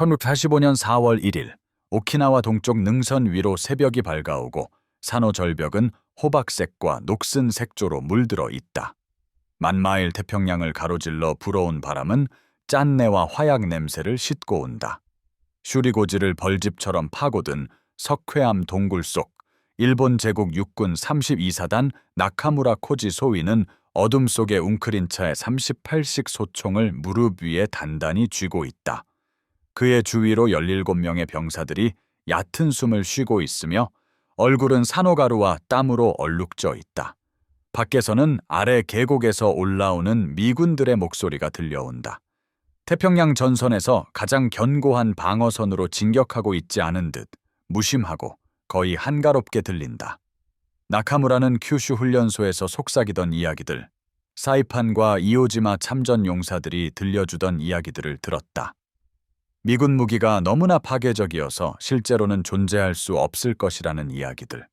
1945년 4월 1일 오키나와 동쪽 능선 위로 새벽이 밝아오고 산호절벽은 호박색과 녹슨 색조로 물들어 있다. 만마일 태평양을 가로질러 불어온 바람은 짠내와 화약 냄새를 싣고 온다. 슈리고지를 벌집처럼 파고든 석회암 동굴 속 일본 제국 육군 32사단 나카무라 코지 소위는 어둠 속에 웅크린 차에 38식 소총을 무릎 위에 단단히 쥐고 있다. 그의 주위로 17명의 병사들이 얕은 숨을 쉬고 있으며 얼굴은 산호가루와 땀으로 얼룩져 있다. 밖에서는 아래 계곡에서 올라오는 미군들의 목소리가 들려온다. 태평양 전선에서 가장 견고한 방어선으로 진격하고 있지 않은 듯 무심하고 거의 한가롭게 들린다. 나카무라는 큐슈 훈련소에서 속삭이던 이야기들, 사이판과 이오지마 참전 용사들이 들려주던 이야기들을 들었다. 미군 무기가 너무나 파괴적이어서 실제로는 존재할 수 없을 것이라는 이야기들.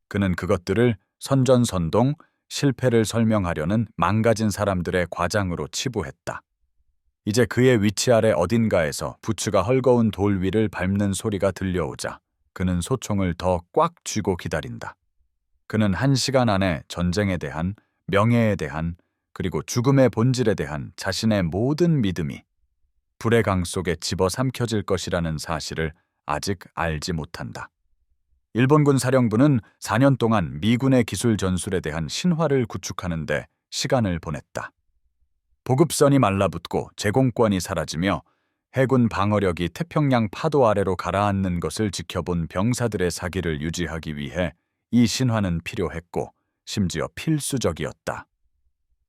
그는 그것들을 선전선동, 실패를 설명하려는 망가진 사람들의 과장으로 치부했다. 이제 그의 위치 아래 어딘가에서 부츠가 헐거운 돌 위를 밟는 소리가 들려오자 그는 소총을 더 꽉 쥐고 기다린다. 그는 1시간 안에 전쟁에 대한, 명예에 대한, 그리고 죽음의 본질에 대한 자신의 모든 믿음이 불의 강 속에 집어삼켜질 것이라는 사실을 아직 알지 못한다. 일본군 사령부는 4년 동안 미군의 기술 전술에 대한 신화를 구축하는 데 시간을 보냈다. 보급선이 말라붙고 제공권이 사라지며 해군 방어력이 태평양 파도 아래로 가라앉는 것을 지켜본 병사들의 사기를 유지하기 위해 이 신화는 필요했고 심지어 필수적이었다.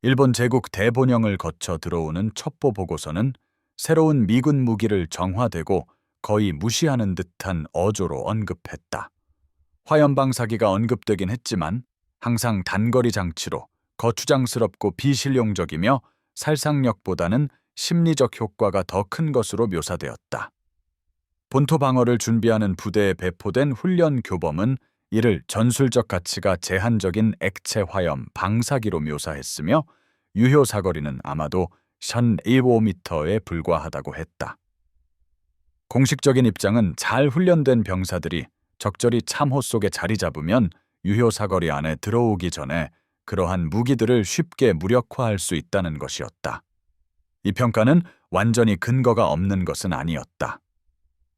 일본 제국 대본영을 거쳐 들어오는 첩보 보고서는 새로운 미군 무기를 정화되고 거의 무시하는 듯한 어조로 언급했다. 화염방사기가 언급되긴 했지만 항상 단거리 장치로 거추장스럽고 비실용적이며 살상력보다는 심리적 효과가 더 큰 것으로 묘사되었다. 본토 방어를 준비하는 부대에 배포된 훈련 교범은 이를 전술적 가치가 제한적인 액체 화염 방사기로 묘사했으며 유효 사거리는 아마도 1,105m에 불과하다고 했다. 공식적인 입장은 잘 훈련된 병사들이 적절히 참호 속에 자리 잡으면 유효 사거리 안에 들어오기 전에 그러한 무기들을 쉽게 무력화할 수 있다는 것이었다. 이 평가는 완전히 근거가 없는 것은 아니었다.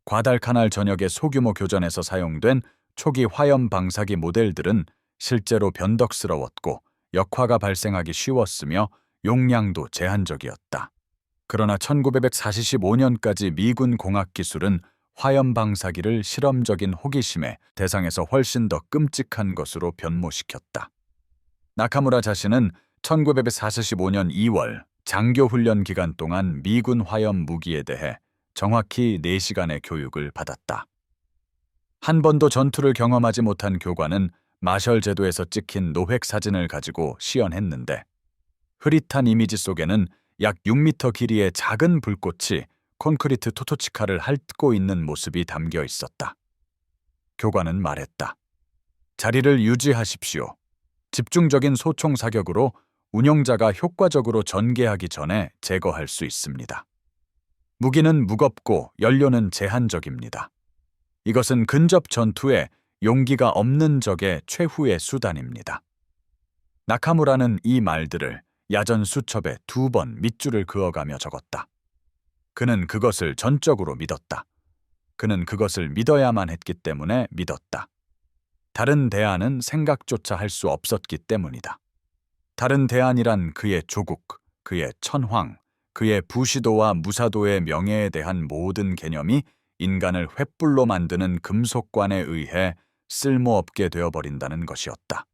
과달카날 전역의 소규모 교전에서 사용된 초기 화염 방사기 모델들은 실제로 변덕스러웠고 역화가 발생하기 쉬웠으며 용량도 제한적이었다. 그러나 1945년까지 미군 공학 기술은 화염 방사기를 실험적인 호기심의 대상에서 훨씬 더 끔찍한 것으로 변모시켰다. 나카무라 자신은 1945년 2월 장교 훈련 기간 동안 미군 화염 무기에 대해 정확히 4시간의 교육을 받았다. 한 번도 전투를 경험하지 못한 교관은 마셜 제도에서 찍힌 노획 사진을 가지고 시연했는데 흐릿한 이미지 속에는 약 6m 길이의 작은 불꽃이 콘크리트 토토치카를 핥고 있는 모습이 담겨 있었다. 교관은 말했다. 자리를 유지하십시오. 집중적인 소총 사격으로 운용자가 효과적으로 전개하기 전에 제거할 수 있습니다. 무기는 무겁고 연료는 제한적입니다. 이것은 근접 전투에 용기가 없는 적의 최후의 수단입니다. 나카무라는 이 말들을 야전 수첩에 2번 밑줄을 그어가며 적었다. 그는 그것을 전적으로 믿었다. 그는 그것을 믿어야만 했기 때문에 믿었다. 다른 대안은 생각조차 할 수 없었기 때문이다. 다른 대안이란 그의 조국, 그의 천황, 그의 부시도와 무사도의 명예에 대한 모든 개념이 인간을 횃불로 만드는 금속관에 의해 쓸모없게 되어버린다는 것이었다.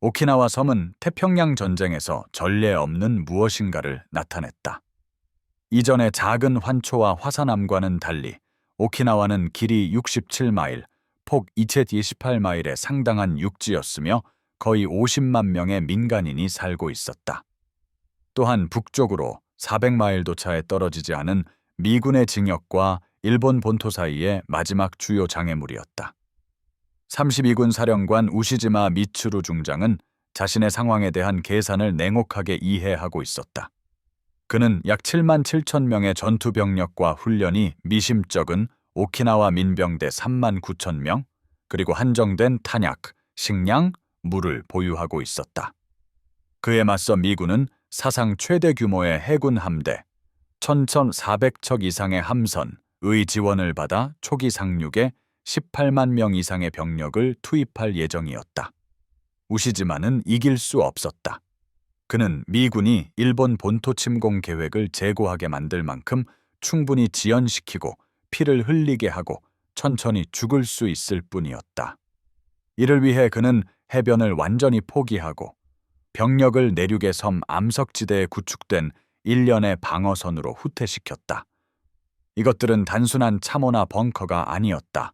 오키나와 섬은 태평양 전쟁에서 전례 없는 무엇인가를 나타냈다. 이전의 작은 환초와 화산암과는 달리 오키나와는 길이 67마일, 폭 228마일의 상당한 육지였으며 거의 50만 명의 민간인이 살고 있었다. 또한 북쪽으로 400마일도 차에 떨어지지 않은 미군의 징역과 일본 본토 사이의 마지막 주요 장애물이었다. 32군 사령관 우시지마 미츠루 중장은 자신의 상황에 대한 계산을 냉혹하게 이해하고 있었다. 그는 약 7만 7천 명의 전투 병력과 훈련이 미심쩍은 오키나와 민병대 3만 9천 명, 그리고 한정된 탄약, 식량, 물을 보유하고 있었다. 그에 맞서 미군은 사상 최대 규모의 해군 함대, 1,400척 이상의 함선의 지원을 받아 초기 상륙에 18만 명 이상의 병력을 투입할 예정이었다. 우시지마는 이길 수 없었다. 그는 미군이 일본 본토 침공 계획을 재고하게 만들 만큼 충분히 지연시키고 피를 흘리게 하고 천천히 죽을 수 있을 뿐이었다. 이를 위해 그는 해변을 완전히 포기하고 병력을 내륙의 섬 암석지대에 구축된 일련의 방어선으로 후퇴시켰다. 이것들은 단순한 참호나 벙커가 아니었다.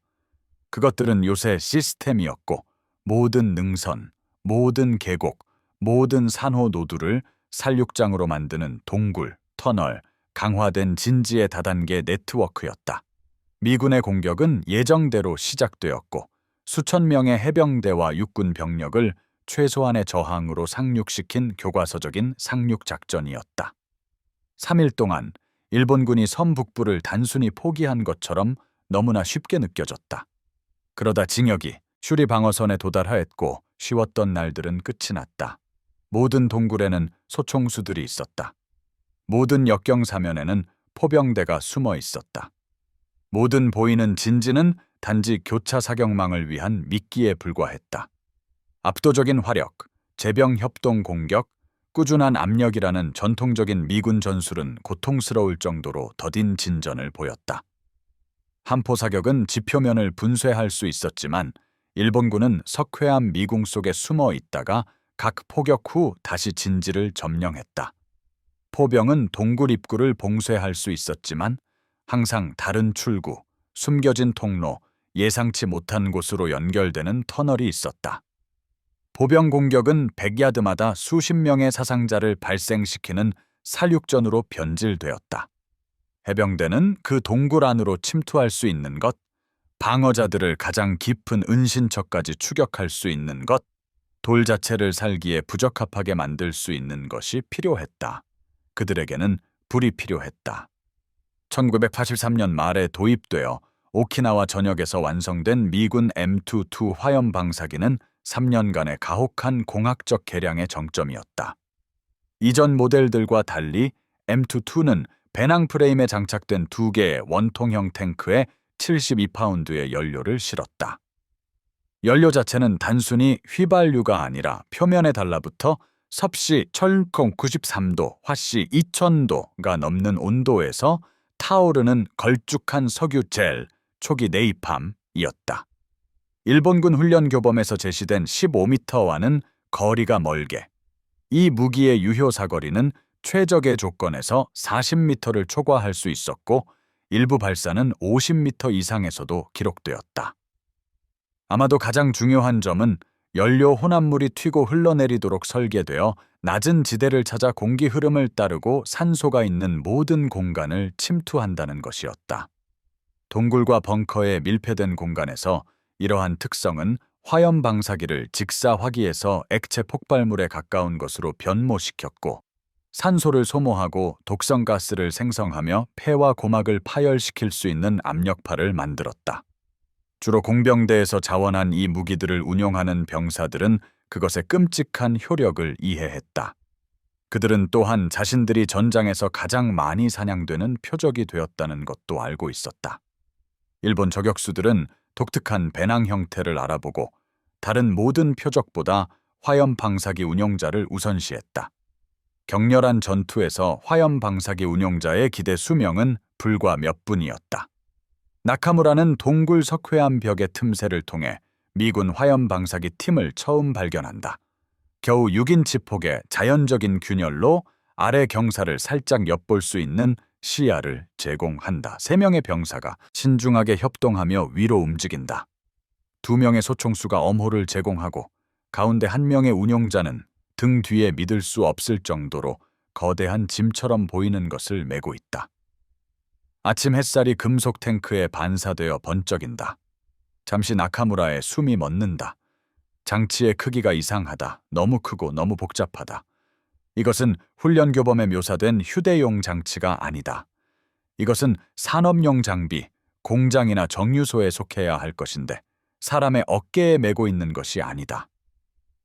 그것들은 요새 시스템이었고 모든 능선, 모든 계곡, 모든 산호 노두를 살육장으로 만드는 동굴, 터널, 강화된 진지의 다단계 네트워크였다. 미군의 공격은 예정대로 시작되었고 수천 명의 해병대와 육군 병력을 최소한의 저항으로 상륙시킨 교과서적인 상륙작전이었다. 3일 동안 일본군이 섬 북부를 단순히 포기한 것처럼 너무나 쉽게 느껴졌다. 그러다 징역이 슈리 방어선에 도달하였고 쉬웠던 날들은 끝이 났다. 모든 동굴에는 소총수들이 있었다. 모든 역경 사면에는 포병대가 숨어 있었다. 모든 보이는 진지는 단지 교차 사격망을 위한 미끼에 불과했다. 압도적인 화력, 제병 협동 공격, 꾸준한 압력이라는 전통적인 미군 전술은 고통스러울 정도로 더딘 진전을 보였다. 함포 사격은 지표면을 분쇄할 수 있었지만 일본군은 석회암 미궁 속에 숨어 있다가 각 포격 후 다시 진지를 점령했다. 포병은 동굴 입구를 봉쇄할 수 있었지만 항상 다른 출구, 숨겨진 통로, 예상치 못한 곳으로 연결되는 터널이 있었다. 보병 공격은 100야드마다 수십 명의 사상자를 발생시키는 살육전으로 변질되었다. 해병대는 그 동굴 안으로 침투할 수 있는 것, 방어자들을 가장 깊은 은신처까지 추격할 수 있는 것, 돌 자체를 살기에 부적합하게 만들 수 있는 것이 필요했다. 그들에게는 불이 필요했다. 1983년 말에 도입되어 오키나와 전역에서 완성된 미군 M22 화염 방사기는 3년간의 가혹한 공학적 개량의 정점이었다. 이전 모델들과 달리 M22는 배낭 프레임에 장착된 2개의 원통형 탱크에 72파운드의 연료를 실었다. 연료 자체는 단순히 휘발유가 아니라 표면에 달라붙어 섭씨 1093도, 화씨 2000도가 넘는 온도에서 타오르는 걸쭉한 석유 젤, 초기 네이팜이었다. 일본군 훈련 교범에서 제시된 15m와는 거리가 멀게, 이 무기의 유효 사거리는 최적의 조건에서 40m를 초과할 수 있었고 일부 발사는 50m 이상에서도 기록되었다. 아마도 가장 중요한 점은 연료 혼합물이 튀고 흘러내리도록 설계되어 낮은 지대를 찾아 공기 흐름을 따르고 산소가 있는 모든 공간을 침투한다는 것이었다. 동굴과 벙커의 밀폐된 공간에서 이러한 특성은 화염 방사기를 직사화기에서 액체 폭발물에 가까운 것으로 변모시켰고 산소를 소모하고 독성가스를 생성하며 폐와 고막을 파열시킬 수 있는 압력파를 만들었다. 주로 공병대에서 자원한 이 무기들을 운용하는 병사들은 그것의 끔찍한 효력을 이해했다. 그들은 또한 자신들이 전장에서 가장 많이 사냥되는 표적이 되었다는 것도 알고 있었다. 일본 저격수들은 독특한 배낭 형태를 알아보고 다른 모든 표적보다 화염 방사기 운용자를 우선시했다. 격렬한 전투에서 화염 방사기 운용자의 기대 수명은 불과 몇 분이었다. 나카무라는 동굴 석회암 벽의 틈새를 통해 미군 화염 방사기 팀을 처음 발견한다. 겨우 6인치 폭의 자연적인 균열로 아래 경사를 살짝 엿볼 수 있는 시야를 제공한다. 3명의 병사가 신중하게 협동하며 위로 움직인다. 2명의 소총수가 엄호를 제공하고 가운데 1명의 운용자는 등 뒤에 믿을 수 없을 정도로 거대한 짐처럼 보이는 것을 메고 있다. 아침 햇살이 금속 탱크에 반사되어 번쩍인다. 잠시 나카무라의 숨이 멎는다. 장치의 크기가 이상하다. 너무 크고 너무 복잡하다. 이것은 훈련교범에 묘사된 휴대용 장치가 아니다. 이것은 산업용 장비, 공장이나 정유소에 속해야 할 것인데 사람의 어깨에 메고 있는 것이 아니다.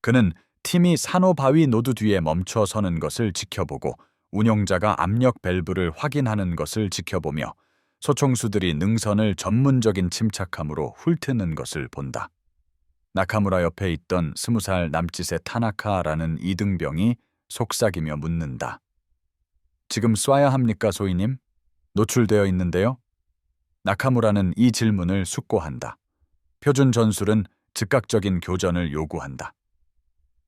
그는 팀이 산호 바위 노드 뒤에 멈춰 서는 것을 지켜보고 운용자가 압력 밸브를 확인하는 것을 지켜보며 소총수들이 능선을 전문적인 침착함으로 훑는 것을 본다. 나카무라 옆에 있던 20살 남짓의 타나카라는 이등병이 속삭이며 묻는다. 지금 쏴야 합니까, 소위님? 노출되어 있는데요? 나카무라는 이 질문을 숙고한다. 표준 전술은 즉각적인 교전을 요구한다.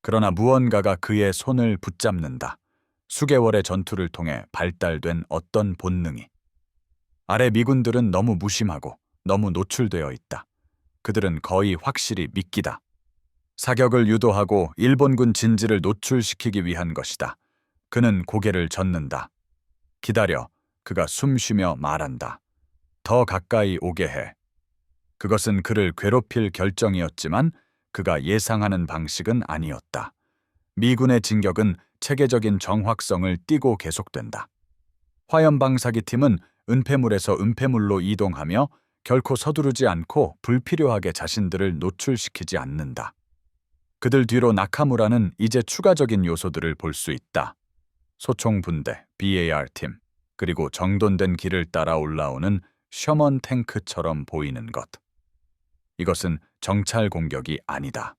그러나 무언가가 그의 손을 붙잡는다. 수개월의 전투를 통해 발달된 어떤 본능이. 아래 미군들은 너무 무심하고 너무 노출되어 있다. 그들은 거의 확실히 미끼다. 사격을 유도하고 일본군 진지를 노출시키기 위한 것이다. 그는 고개를 젓는다. 기다려. 그가 숨쉬며 말한다. 더 가까이 오게 해. 그것은 그를 괴롭힐 결정이었지만 그가 예상하는 방식은 아니었다. 미군의 진격은 체계적인 정확성을 띠고 계속된다. 화염방사기 팀은 은폐물에서 은폐물로 이동하며 결코 서두르지 않고 불필요하게 자신들을 노출시키지 않는다. 그들 뒤로 나카무라는 이제 추가적인 요소들을 볼 수 있다. 소총분대, BAR팀, 그리고 정돈된 길을 따라 올라오는 셔먼 탱크처럼 보이는 것. 이것은 정찰 공격이 아니다.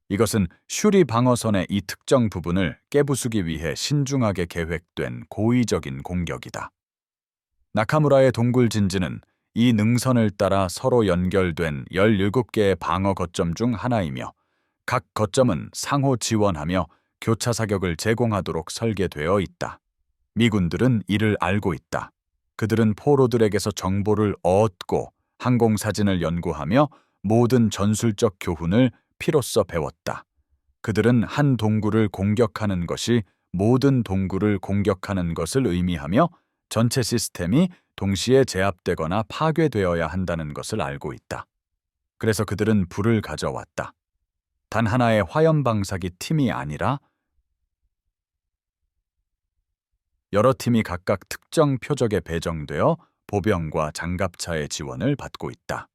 이것은 슈리 방어선의 이 특정 부분을 깨부수기 위해 신중하게 계획된 고의적인 공격이다. 나카무라의 동굴 진지는 이 능선을 따라 서로 연결된 17개의 방어 거점 중 하나이며 각 거점은 상호 지원하며 교차 사격을 제공하도록 설계되어 있다. 미군들은 이를 알고 있다. 그들은 포로들에게서 정보를 얻고 항공사진을 연구하며 모든 전술적 교훈을 피로써 배웠다. 그들은 한 동굴을 공격하는 것이 모든 동굴을 공격하는 것을 의미하며 전체 시스템이 동시에 제압되거나 파괴되어야 한다는 것을 알고 있다. 그래서 그들은 불을 가져왔다. 단 하나의 화염방사기 팀이 아니라 여러 팀이 각각 특정 표적에 배정되어 보병과 장갑차의 지원을 받고 있다.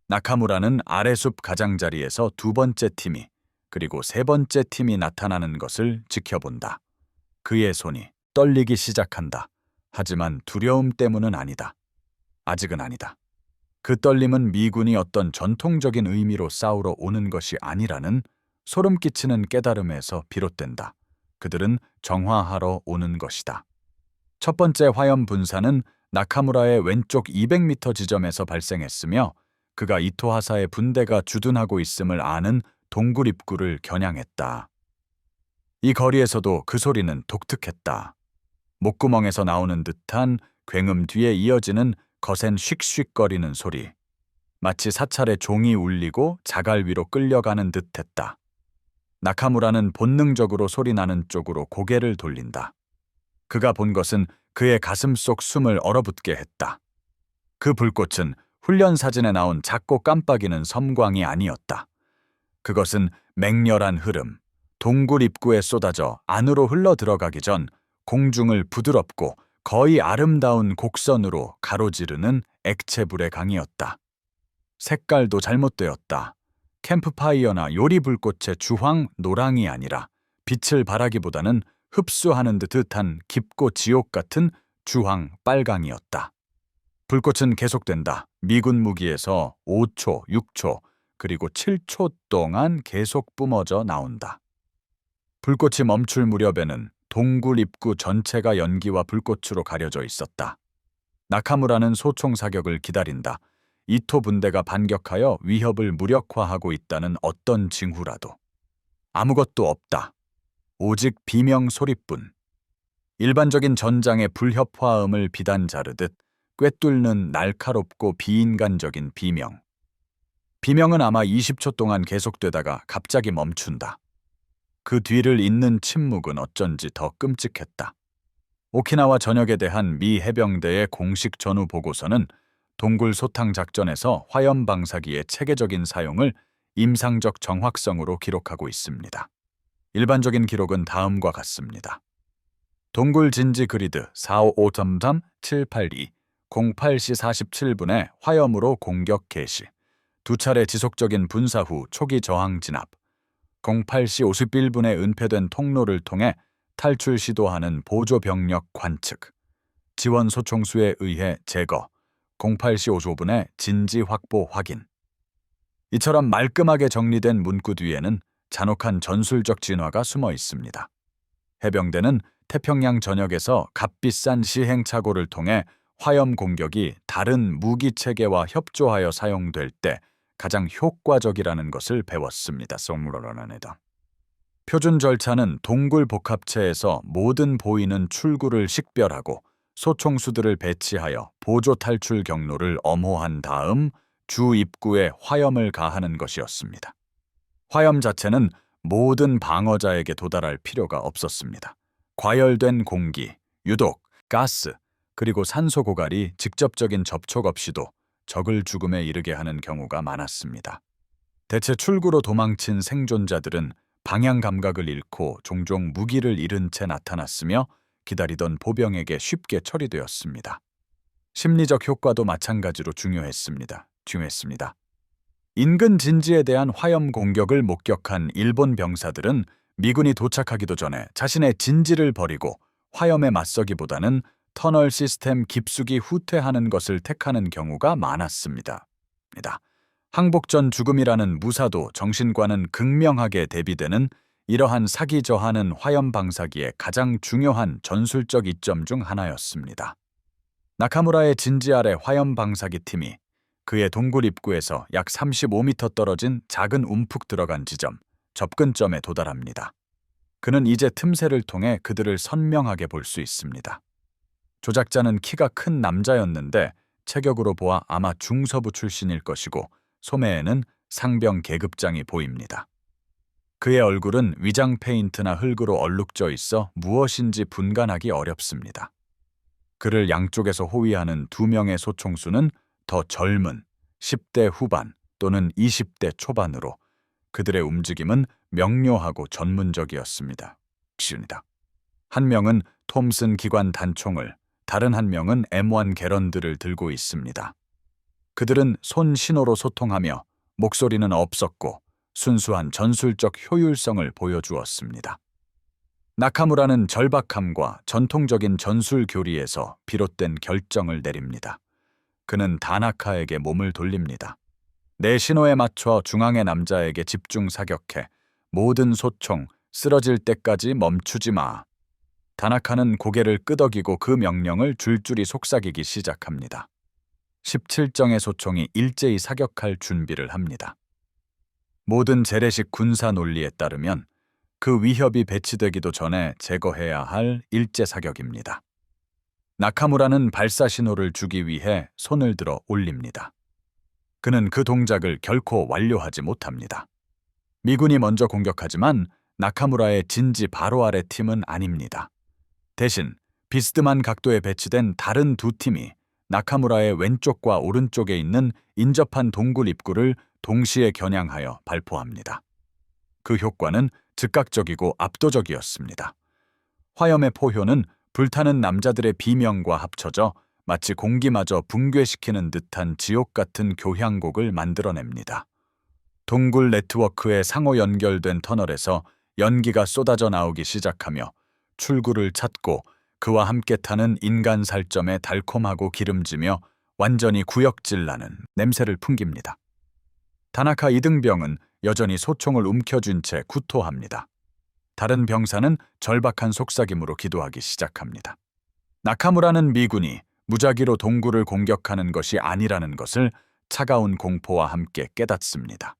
나카무라는 아래숲 가장자리에서 두 번째 팀이 그리고 세 번째 팀이 나타나는 것을 지켜본다. 그의 손이 떨리기 시작한다. 하지만 두려움 때문은 아니다. 아직은 아니다. 그 떨림은 미군이 어떤 전통적인 의미로 싸우러 오는 것이 아니라는 소름 끼치는 깨달음에서 비롯된다. 그들은 정화하러 오는 것이다. 첫 번째 화염 분사는 나카무라의 왼쪽 200m 지점에서 발생했으며 그가 이토하사의 분대가 주둔하고 있음을 아는 동굴 입구를 겨냥했다. 이 거리에서도 그 소리는 독특했다. 목구멍에서 나오는 듯한 굉음 뒤에 이어지는 거센 씩씩거리는 소리. 마치 사찰의 종이 울리고 자갈 위로 끌려가는 듯했다. 나카무라는 본능적으로 소리나는 쪽으로 고개를 돌린다. 그가 본 것은 그의 가슴 속 숨을 얼어붙게 했다. 그 불꽃은 훈련 사진에 나온 작고 깜빡이는 섬광이 아니었다. 그것은 맹렬한 흐름, 동굴 입구에 쏟아져 안으로 흘러 들어가기 전 공중을 부드럽고 거의 아름다운 곡선으로 가로지르는 액체불의 강이었다. 색깔도 잘못되었다. 캠프파이어나 요리불꽃의 주황, 노랑이 아니라 빛을 발하기보다는 흡수하는 듯한 깊고 지옥 같은 주황, 빨강이었다. 불꽃은 계속된다. 미군 무기에서 5초, 6초, 그리고 7초 동안 계속 뿜어져 나온다. 불꽃이 멈출 무렵에는 동굴 입구 전체가 연기와 불꽃으로 가려져 있었다. 나카무라는 소총 사격을 기다린다. 이토 분대가 반격하여 위협을 무력화하고 있다는 어떤 징후라도. 아무것도 없다. 오직 비명 소리뿐. 일반적인 전장의 불협화음을 비단 자르듯 꿰뚫는 날카롭고 비인간적인 비명. 비명은 아마 20초 동안 계속되다가 갑자기 멈춘다. 그 뒤를 잇는 침묵은 어쩐지 더 끔찍했다. 오키나와 전역에 대한 미 해병대의 공식 전후 보고서는 동굴 소탕 작전에서 화염 방사기의 체계적인 사용을 임상적 정확성으로 기록하고 있습니다. 일반적인 기록은 다음과 같습니다. 동굴 진지 그리드 455.3-782 08시 47분에 화염으로 공격 개시. 두 차례 지속적인 분사 후 초기 저항 진압. 08시 51분에 은폐된 통로를 통해 탈출 시도하는 보조 병력 관측. 지원 소총수에 의해 제거. 08시 55분에 진지 확보 확인. 이처럼 말끔하게 정리된 문구 뒤에는 잔혹한 전술적 진화가 숨어 있습니다. 해병대는 태평양 전역에서 값비싼 시행착오를 통해 화염 공격이 다른 무기 체계와 협조하여 사용될 때 가장 효과적이라는 것을 배웠습니다. 표준 절차는 동굴 복합체에서 모든 보이는 출구를 식별하고 소총수들을 배치하여 보조 탈출 경로를 엄호한 다음 주 입구에 화염을 가하는 것이었습니다. 화염 자체는 모든 방어자에게 도달할 필요가 없었습니다. 과열된 공기, 유독, 가스, 그리고 산소 고갈이 직접적인 접촉 없이도 적을 죽음에 이르게 하는 경우가 많았습니다. 대체 출구로 도망친 생존자들은 방향 감각을 잃고 종종 무기를 잃은 채 나타났으며 기다리던 보병에게 쉽게 처리되었습니다. 심리적 효과도 마찬가지로 중요했습니다. 인근 진지에 대한 화염 공격을 목격한 일본 병사들은 미군이 도착하기도 전에 자신의 진지를 버리고 화염에 맞서기보다는 터널 시스템 깊숙이 후퇴하는 것을 택하는 경우가 많았습니다. 항복 전 죽음이라는 무사도 정신과는 극명하게 대비되는 이러한 사기 저하는 화염 방사기의 가장 중요한 전술적 이점 중 하나였습니다. 나카무라의 진지 아래 화염 방사기 팀이 그의 동굴 입구에서 약 35m 떨어진 작은 움푹 들어간 지점, 접근점에 도달합니다. 그는 이제 틈새를 통해 그들을 선명하게 볼 수 있습니다. 조작자는 키가 큰 남자였는데 체격으로 보아 아마 중서부 출신일 것이고 소매에는 상병 계급장이 보입니다. 그의 얼굴은 위장 페인트나 흙으로 얼룩져 있어 무엇인지 분간하기 어렵습니다. 그를 양쪽에서 호위하는 2명의 소총수는 더 젊은 10대 후반 또는 20대 초반으로 그들의 움직임은 명료하고 전문적이었습니다. 한 명은 톰슨 기관 단총을, 다른 한 명은 M1 개런들을 들고 있습니다. 그들은 손 신호로 소통하며 목소리는 없었고 순수한 전술적 효율성을 보여주었습니다. 나카무라는 절박함과 전통적인 전술 교리에서 비롯된 결정을 내립니다. 그는 다나카에게 몸을 돌립니다. 내 신호에 맞춰 중앙의 남자에게 집중 사격해. 모든 소총 쓰러질 때까지 멈추지 마. 다나카는 고개를 끄덕이고 그 명령을 줄줄이 속삭이기 시작합니다. 17정의 소총이 일제히 사격할 준비를 합니다. 모든 재래식 군사 논리에 따르면 그 위협이 배치되기도 전에 제거해야 할 일제 사격입니다. 나카무라는 발사 신호를 주기 위해 손을 들어 올립니다. 그는 그 동작을 결코 완료하지 못합니다. 미군이 먼저 공격하지만 나카무라의 진지 바로 아래 팀은 아닙니다. 대신 비스듬한 각도에 배치된 다른 2팀이 나카무라의 왼쪽과 오른쪽에 있는 인접한 동굴 입구를 동시에 겨냥하여 발포합니다. 그 효과는 즉각적이고 압도적이었습니다. 화염의 포효는 불타는 남자들의 비명과 합쳐져 마치 공기마저 붕괴시키는 듯한 지옥 같은 교향곡을 만들어냅니다. 동굴 네트워크에 상호 연결된 터널에서 연기가 쏟아져 나오기 시작하며 출구를 찾고 그와 함께 타는 인간 살점에 달콤하고 기름지며 완전히 구역질 나는 냄새를 풍깁니다. 다나카 2등병은 여전히 소총을 움켜쥔 채 구토합니다. 다른 병사는 절박한 속삭임으로 기도하기 시작합니다. 나카무라는 미군이 무작위로 동굴을 공격하는 것이 아니라는 것을 차가운 공포와 함께 깨닫습니다.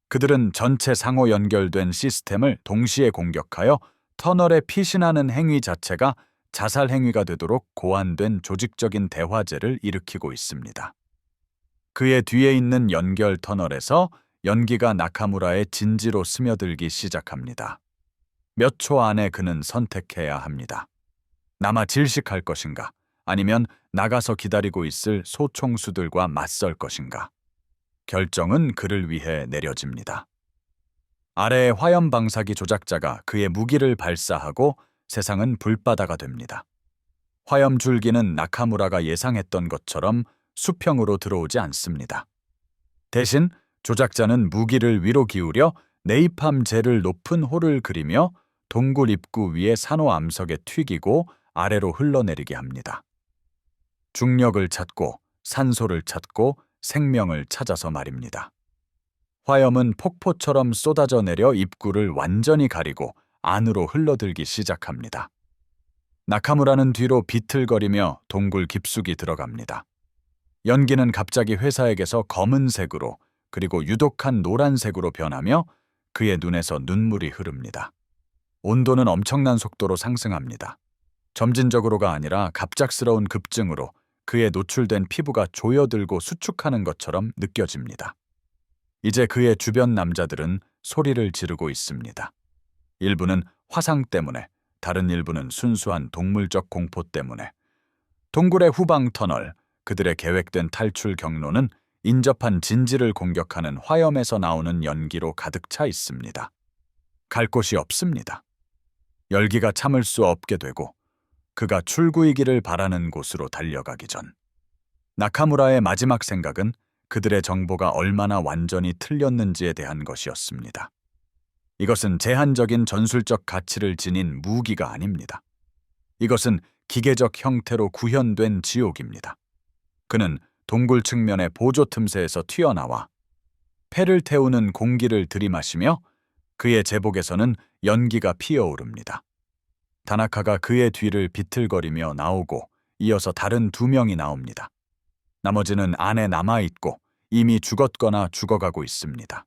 그들은 전체 상호 연결된 시스템을 동시에 공격하여 터널에 피신하는 행위 자체가 자살 행위가 되도록 고안된 조직적인 대화제를 일으키고 있습니다. 그의 뒤에 있는 연결 터널에서 연기가 나카무라의 진지로 스며들기 시작합니다. 몇 초 안에 그는 선택해야 합니다. 남아 질식할 것인가, 아니면 나가서 기다리고 있을 소총수들과 맞설 것인가. 결정은 그를 위해 내려집니다. 아래의 화염 방사기 조작자가 그의 무기를 발사하고 세상은 불바다가 됩니다. 화염 줄기는 나카무라가 예상했던 것처럼 수평으로 들어오지 않습니다. 대신 조작자는 무기를 위로 기울여 네이팜 젤을 높은 홀을 그리며 동굴 입구 위에 산호 암석에 튀기고 아래로 흘러내리게 합니다. 중력을 찾고 산소를 찾고 생명을 찾아서 말입니다. 화염은 폭포처럼 쏟아져 내려 입구를 완전히 가리고 안으로 흘러들기 시작합니다. 나카무라는 뒤로 비틀거리며 동굴 깊숙이 들어갑니다. 연기는 갑자기 회사에게서 검은색으로 그리고 유독한 노란색으로 변하며 그의 눈에서 눈물이 흐릅니다. 온도는 엄청난 속도로 상승합니다. 점진적으로가 아니라 갑작스러운 급증으로 그의 노출된 피부가 조여들고 수축하는 것처럼 느껴집니다. 이제 그의 주변 남자들은 소리를 지르고 있습니다. 일부는 화상 때문에, 다른 일부는 순수한 동물적 공포 때문에. 동굴의 후방 터널, 그들의 계획된 탈출 경로는 인접한 진지를 공격하는 화염에서 나오는 연기로 가득 차 있습니다. 갈 곳이 없습니다. 열기가 참을 수 없게 되고 그가 출구이기를 바라는 곳으로 달려가기 전 나카무라의 마지막 생각은 그들의 정보가 얼마나 완전히 틀렸는지에 대한 것이었습니다. 이것은 제한적인 전술적 가치를 지닌 무기가 아닙니다. 이것은 기계적 형태로 구현된 지옥입니다. 그는 동굴 측면의 보조 틈새에서 튀어나와 폐를 태우는 공기를 들이마시며 그의 제복에서는 연기가 피어오릅니다. 다나카가 그의 뒤를 비틀거리며 나오고 이어서 다른 2명이 나옵니다. 나머지는 안에 남아있고 이미 죽었거나 죽어가고 있습니다.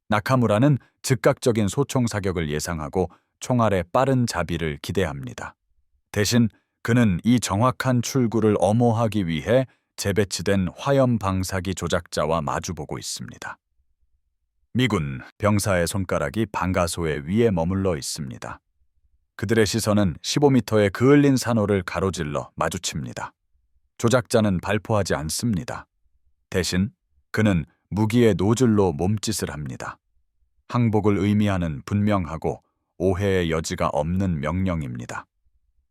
나카무라는 즉각적인 소총 사격을 예상하고 총알의 빠른 자비를 기대합니다. 대신 그는 이 정확한 출구를 엄호하기 위해 재배치된 화염 방사기 조작자와 마주보고 있습니다. 미군 병사의 손가락이 방가소의 위에 머물러 있습니다. 그들의 시선은 15m의 그을린 산호를 가로질러 마주칩니다. 조작자는 발포하지 않습니다. 대신 그는 무기의 노즐로 몸짓을 합니다. 항복을 의미하는 분명하고 오해의 여지가 없는 명령입니다.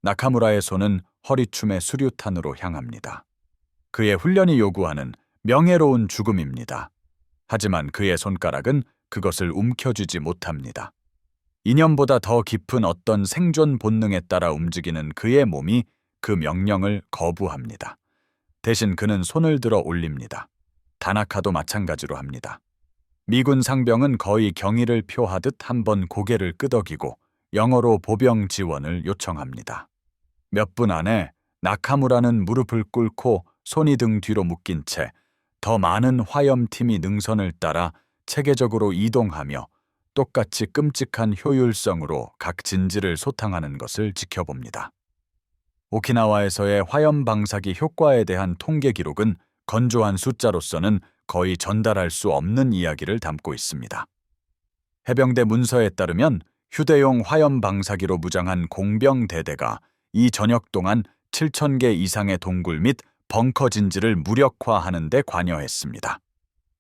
나카무라의 손은 허리춤의 수류탄으로 향합니다. 그의 훈련이 요구하는 명예로운 죽음입니다. 하지만 그의 손가락은 그것을 움켜쥐지 못합니다. 이념보다 더 깊은 어떤 생존 본능에 따라 움직이는 그의 몸이 그 명령을 거부합니다. 대신 그는 손을 들어 올립니다. 다나카도 마찬가지로 합니다. 미군 상병은 거의 경의를 표하듯 한번 고개를 끄덕이고 영어로 보병 지원을 요청합니다. 몇 분 안에 나카무라는 무릎을 꿇고 손이 등 뒤로 묶인 채 더 많은 화염팀이 능선을 따라 체계적으로 이동하며 똑같이 끔찍한 효율성으로 각 진지를 소탕하는 것을 지켜봅니다. 오키나와에서의 화염 방사기 효과에 대한 통계 기록은 건조한 숫자로서는 거의 전달할 수 없는 이야기를 담고 있습니다. 해병대 문서에 따르면 휴대용 화염 방사기로 무장한 공병 대대가 이 전역 동안 7,000개 이상의 동굴 및 벙커 진지를 무력화하는 데 관여했습니다.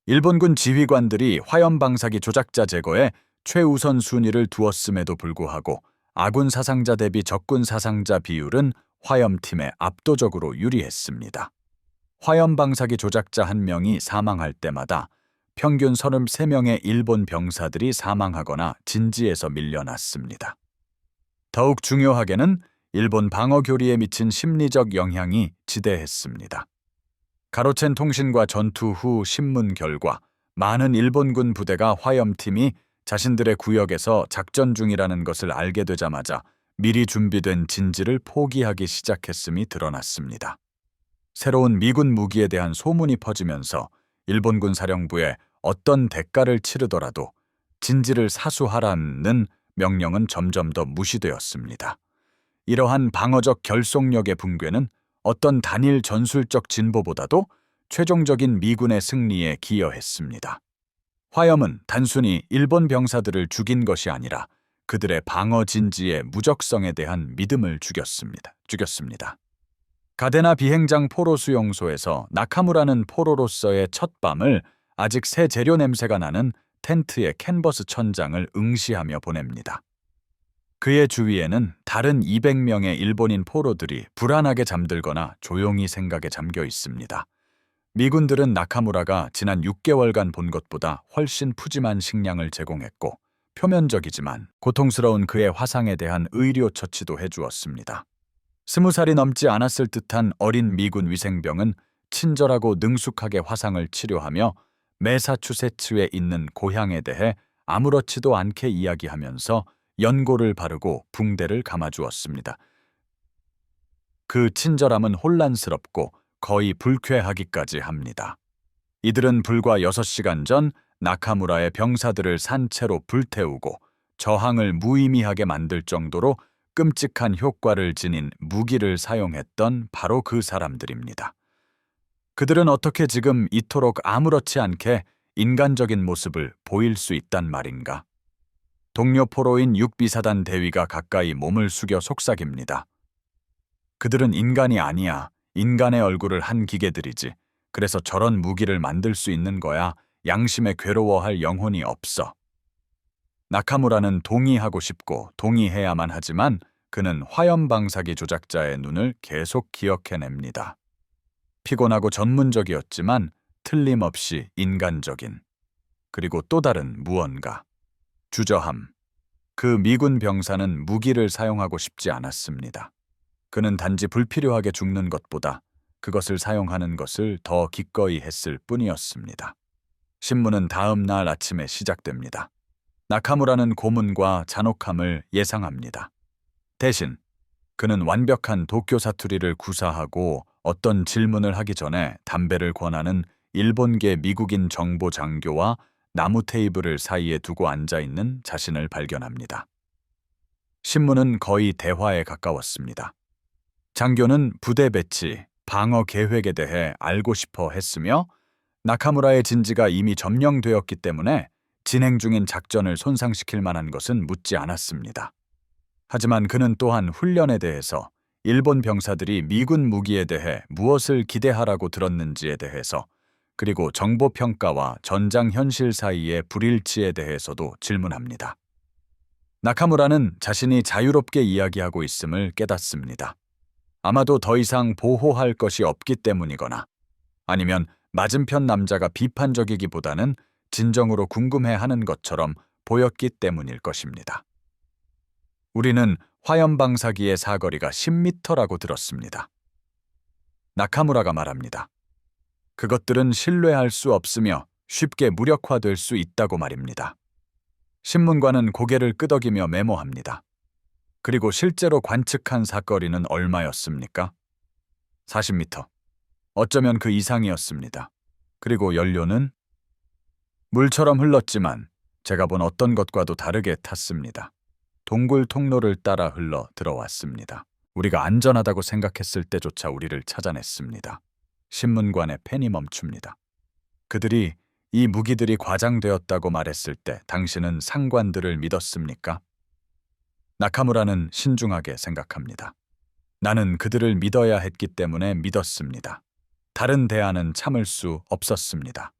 일본군 지휘관들이 화염 방사기 조작자 제거에 최우선 순위를 두었음에도 불구하고 아군 사상자 대비 적군 사상자 비율은 화염팀에 압도적으로 유리했습니다. 화염 방사기 조작자 1명이 사망할 때마다 평균 33명의 일본 병사들이 사망하거나 진지에서 밀려났습니다. 더욱 중요하게는 일본 방어 교리에 미친 심리적 영향이 지대했습니다. 가로챈 통신과 전투 후 신문 결과 많은 일본군 부대가 화염팀이 자신들의 구역에서 작전 중이라는 것을 알게 되자마자 미리 준비된 진지를 포기하기 시작했음이 드러났습니다. 새로운 미군 무기에 대한 소문이 퍼지면서 일본군 사령부에 어떤 대가를 치르더라도 진지를 사수하라는 명령은 점점 더 무시되었습니다. 이러한 방어적 결속력의 붕괴는 어떤 단일 전술적 진보보다도 최종적인 미군의 승리에 기여했습니다. 화염은 단순히 일본 병사들을 죽인 것이 아니라 그들의 방어 진지의 무적성에 대한 믿음을 죽였습니다. 가데나 비행장 포로 수용소에서 나카무라는 포로로서의 첫 밤을 아직 새 재료 냄새가 나는 텐트의 캔버스 천장을 응시하며 보냅니다. 그의 주위에는 다른 200명의 일본인 포로들이 불안하게 잠들거나 조용히 생각에 잠겨 있습니다. 미군들은 나카무라가 지난 6개월간 본 것보다 훨씬 푸짐한 식량을 제공했고 표면적이지만 고통스러운 그의 화상에 대한 의료 처치도 해주었습니다. 20살이 넘지 않았을 듯한 어린 미군 위생병은 친절하고 능숙하게 화상을 치료하며 매사추세츠에 있는 고향에 대해 아무렇지도 않게 이야기하면서 연고를 바르고 붕대를 감아주었습니다. 그 친절함은 혼란스럽고 거의 불쾌하기까지 합니다. 이들은 불과 6시간 전 나카무라의 병사들을 산채로 불태우고 저항을 무의미하게 만들 정도로 끔찍한 효과를 지닌 무기를 사용했던 바로 그 사람들입니다. 그들은 어떻게 지금 이토록 아무렇지 않게 인간적인 모습을 보일 수 있단 말인가? 동료 포로인 육비사단 대위가 가까이 몸을 숙여 속삭입니다. 그들은 인간이 아니야. 인간의 얼굴을 한 기계들이지. 그래서 저런 무기를 만들 수 있는 거야. 양심에 괴로워할 영혼이 없어. 나카무라는 동의하고 싶고 동의해야만 하지만 그는 화염방사기 조작자의 눈을 계속 기억해냅니다. 피곤하고 전문적이었지만 틀림없이 인간적인, 그리고 또 다른 무언가. 주저함. 그 미군 병사는 무기를 사용하고 싶지 않았습니다. 그는 단지 불필요하게 죽는 것보다 그것을 사용하는 것을 더 기꺼이 했을 뿐이었습니다. 신문은 다음 날 아침에 시작됩니다. 나카무라는 고문과 잔혹함을 예상합니다. 대신 그는 완벽한 도쿄 사투리를 구사하고 어떤 질문을 하기 전에 담배를 권하는 일본계 미국인 정보 장교와 나무 테이블을 사이에 두고 앉아있는 자신을 발견합니다. 신문은 거의 대화에 가까웠습니다. 장교는 부대 배치, 방어 계획에 대해 알고 싶어 했으며 나카무라의 진지가 이미 점령되었기 때문에 진행 중인 작전을 손상시킬 만한 것은 묻지 않았습니다. 하지만 그는 또한 훈련에 대해서 일본 병사들이 미군 무기에 대해 무엇을 기대하라고 들었는지에 대해서 그리고 정보평가와 전장 현실 사이의 불일치에 대해서도 질문합니다. 나카무라는 자신이 자유롭게 이야기하고 있음을 깨닫습니다. 아마도 더 이상 보호할 것이 없기 때문이거나 아니면 맞은편 남자가 비판적이기보다는 진정으로 궁금해하는 것처럼 보였기 때문일 것입니다. 우리는 화염방사기의 사거리가 10m라고 들었습니다. 나카무라가 말합니다. 그것들은 신뢰할 수 없으며 쉽게 무력화될 수 있다고 말입니다. 신문관은 고개를 끄덕이며 메모합니다. 그리고 실제로 관측한 사거리는 얼마였습니까? 40m. 어쩌면 그 이상이었습니다. 그리고 연료는? 물처럼 흘렀지만 제가 본 어떤 것과도 다르게 탔습니다. 동굴 통로를 따라 흘러 들어왔습니다. 우리가 안전하다고 생각했을 때조차 우리를 찾아냈습니다. 신문관의 펜이 멈춥니다. 그들이 이 무기들이 과장되었다고 말했을 때 당신은 상관들을 믿었습니까? 나카무라는 신중하게 생각합니다. 나는 그들을 믿어야 했기 때문에 믿었습니다. 다른 대안은 참을 수 없었습니다.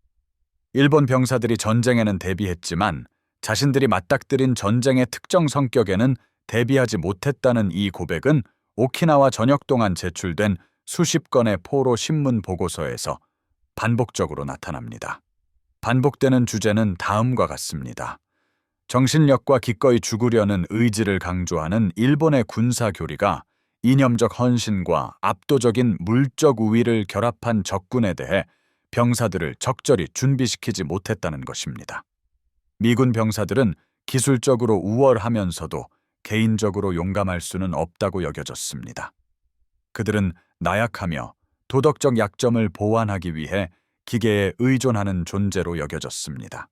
일본 병사들이 전쟁에는 대비했지만 자신들이 맞닥뜨린 전쟁의 특정 성격에는 대비하지 못했다는 이 고백은 오키나와 전역 동안 제출된 수십 건의 포로 신문 보고서에서 반복적으로 나타납니다. 반복되는 주제는 다음과 같습니다. 정신력과 기꺼이 죽으려는 의지를 강조하는 일본의 군사 교리가 이념적 헌신과 압도적인 물적 우위를 결합한 적군에 대해 병사들을 적절히 준비시키지 못했다는 것입니다. 미군 병사들은 기술적으로 우월하면서도 개인적으로 용감할 수는 없다고 여겨졌습니다. 그들은 나약하며 도덕적 약점을 보완하기 위해 기계에 의존하는 존재로 여겨졌습니다.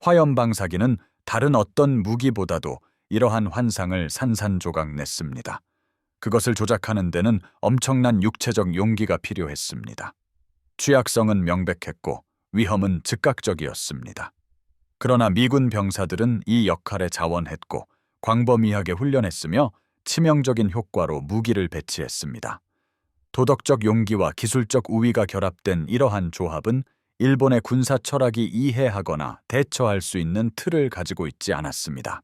화염방사기는 다른 어떤 무기보다도 이러한 환상을 산산조각 냈습니다. 그것을 조작하는 데는 엄청난 육체적 용기가 필요했습니다. 취약성은 명백했고 위험은 즉각적이었습니다. 그러나 미군 병사들은 이 역할에 자원했고 광범위하게 훈련했으며 치명적인 효과로 무기를 배치했습니다. 도덕적 용기와 기술적 우위가 결합된 이러한 조합은 일본의 군사 철학이 이해하거나 대처할 수 있는 틀을 가지고 있지 않았습니다.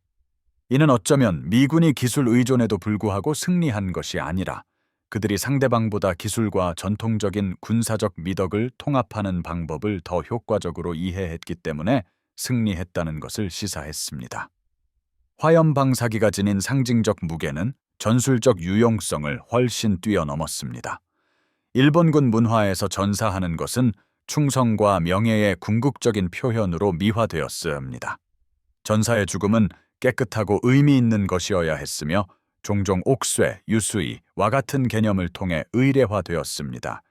이는 어쩌면 미군이 기술 의존에도 불구하고 승리한 것이 아니라 그들이 상대방보다 기술과 전통적인 군사적 미덕을 통합하는 방법을 더 효과적으로 이해했기 때문에 승리했다는 것을 시사했습니다. 화염 방사기가 지닌 상징적 무게는 전술적 유용성을 훨씬 뛰어넘었습니다. 일본군 문화에서 전사하는 것은 충성과 명예의 궁극적인 표현으로 미화되었습니다. 전사의 죽음은 깨끗하고 의미 있는 것이어야 했으며 종종 옥쇠, 유수이와 같은 개념을 통해 의례화되었습니다.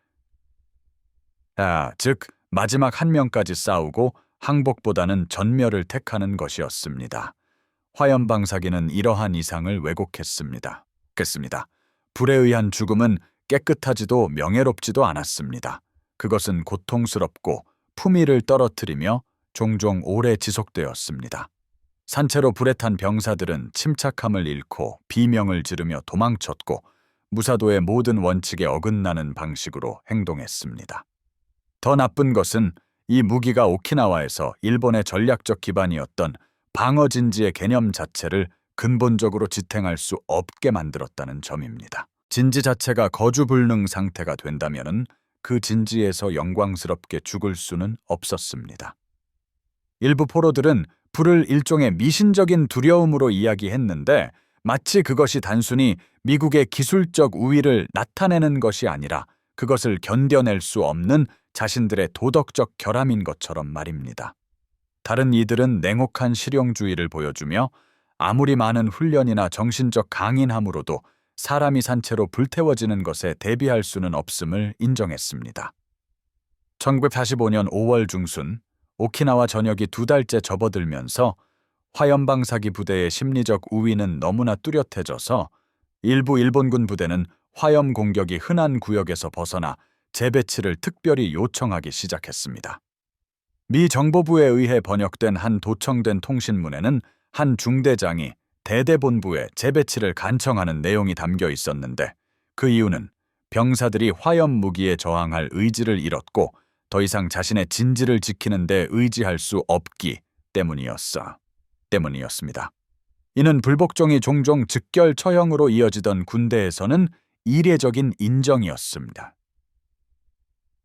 즉 마지막 한 명까지 싸우고 항복보다는 전멸을 택하는 것이었습니다. 화염 방사기는 이러한 이상을 왜곡했습니다. 불에 의한 죽음은 깨끗하지도 명예롭지도 않았습니다. 그것은 고통스럽고 품위를 떨어뜨리며 종종 오래 지속되었습니다. 산채로 불에 탄 병사들은 침착함을 잃고 비명을 지르며 도망쳤고 무사도의 모든 원칙에 어긋나는 방식으로 행동했습니다. 더 나쁜 것은 이 무기가 오키나와에서 일본의 전략적 기반이었던 방어진지의 개념 자체를 근본적으로 지탱할 수 없게 만들었다는 점입니다. 진지 자체가 거주불능 상태가 된다면 그 진지에서 영광스럽게 죽을 수는 없었습니다. 일부 포로들은 불을 일종의 미신적인 두려움으로 이야기했는데 마치 그것이 단순히 미국의 기술적 우위를 나타내는 것이 아니라 그것을 견뎌낼 수 없는 자신들의 도덕적 결함인 것처럼 말입니다. 다른 이들은 냉혹한 실용주의를 보여주며 아무리 많은 훈련이나 정신적 강인함으로도 사람이 산채로 불태워지는 것에 대비할 수는 없음을 인정했습니다. 1945년 5월 중순 오키나와 전역이 2달째 접어들면서 화염방사기 부대의 심리적 우위는 너무나 뚜렷해져서 일부 일본군 부대는 화염 공격이 흔한 구역에서 벗어나 재배치를 특별히 요청하기 시작했습니다. 미 정보부에 의해 번역된 한 도청된 통신문에는 한 중대장이 대대본부에 재배치를 간청하는 내용이 담겨 있었는데 그 이유는 병사들이 화염 무기에 저항할 의지를 잃었고 더 이상 자신의 진지를 지키는 데 의지할 수 없기 때문이었습니다. 이는 불복종이 종종 즉결 처형으로 이어지던 군대에서는 이례적인 인정이었습니다.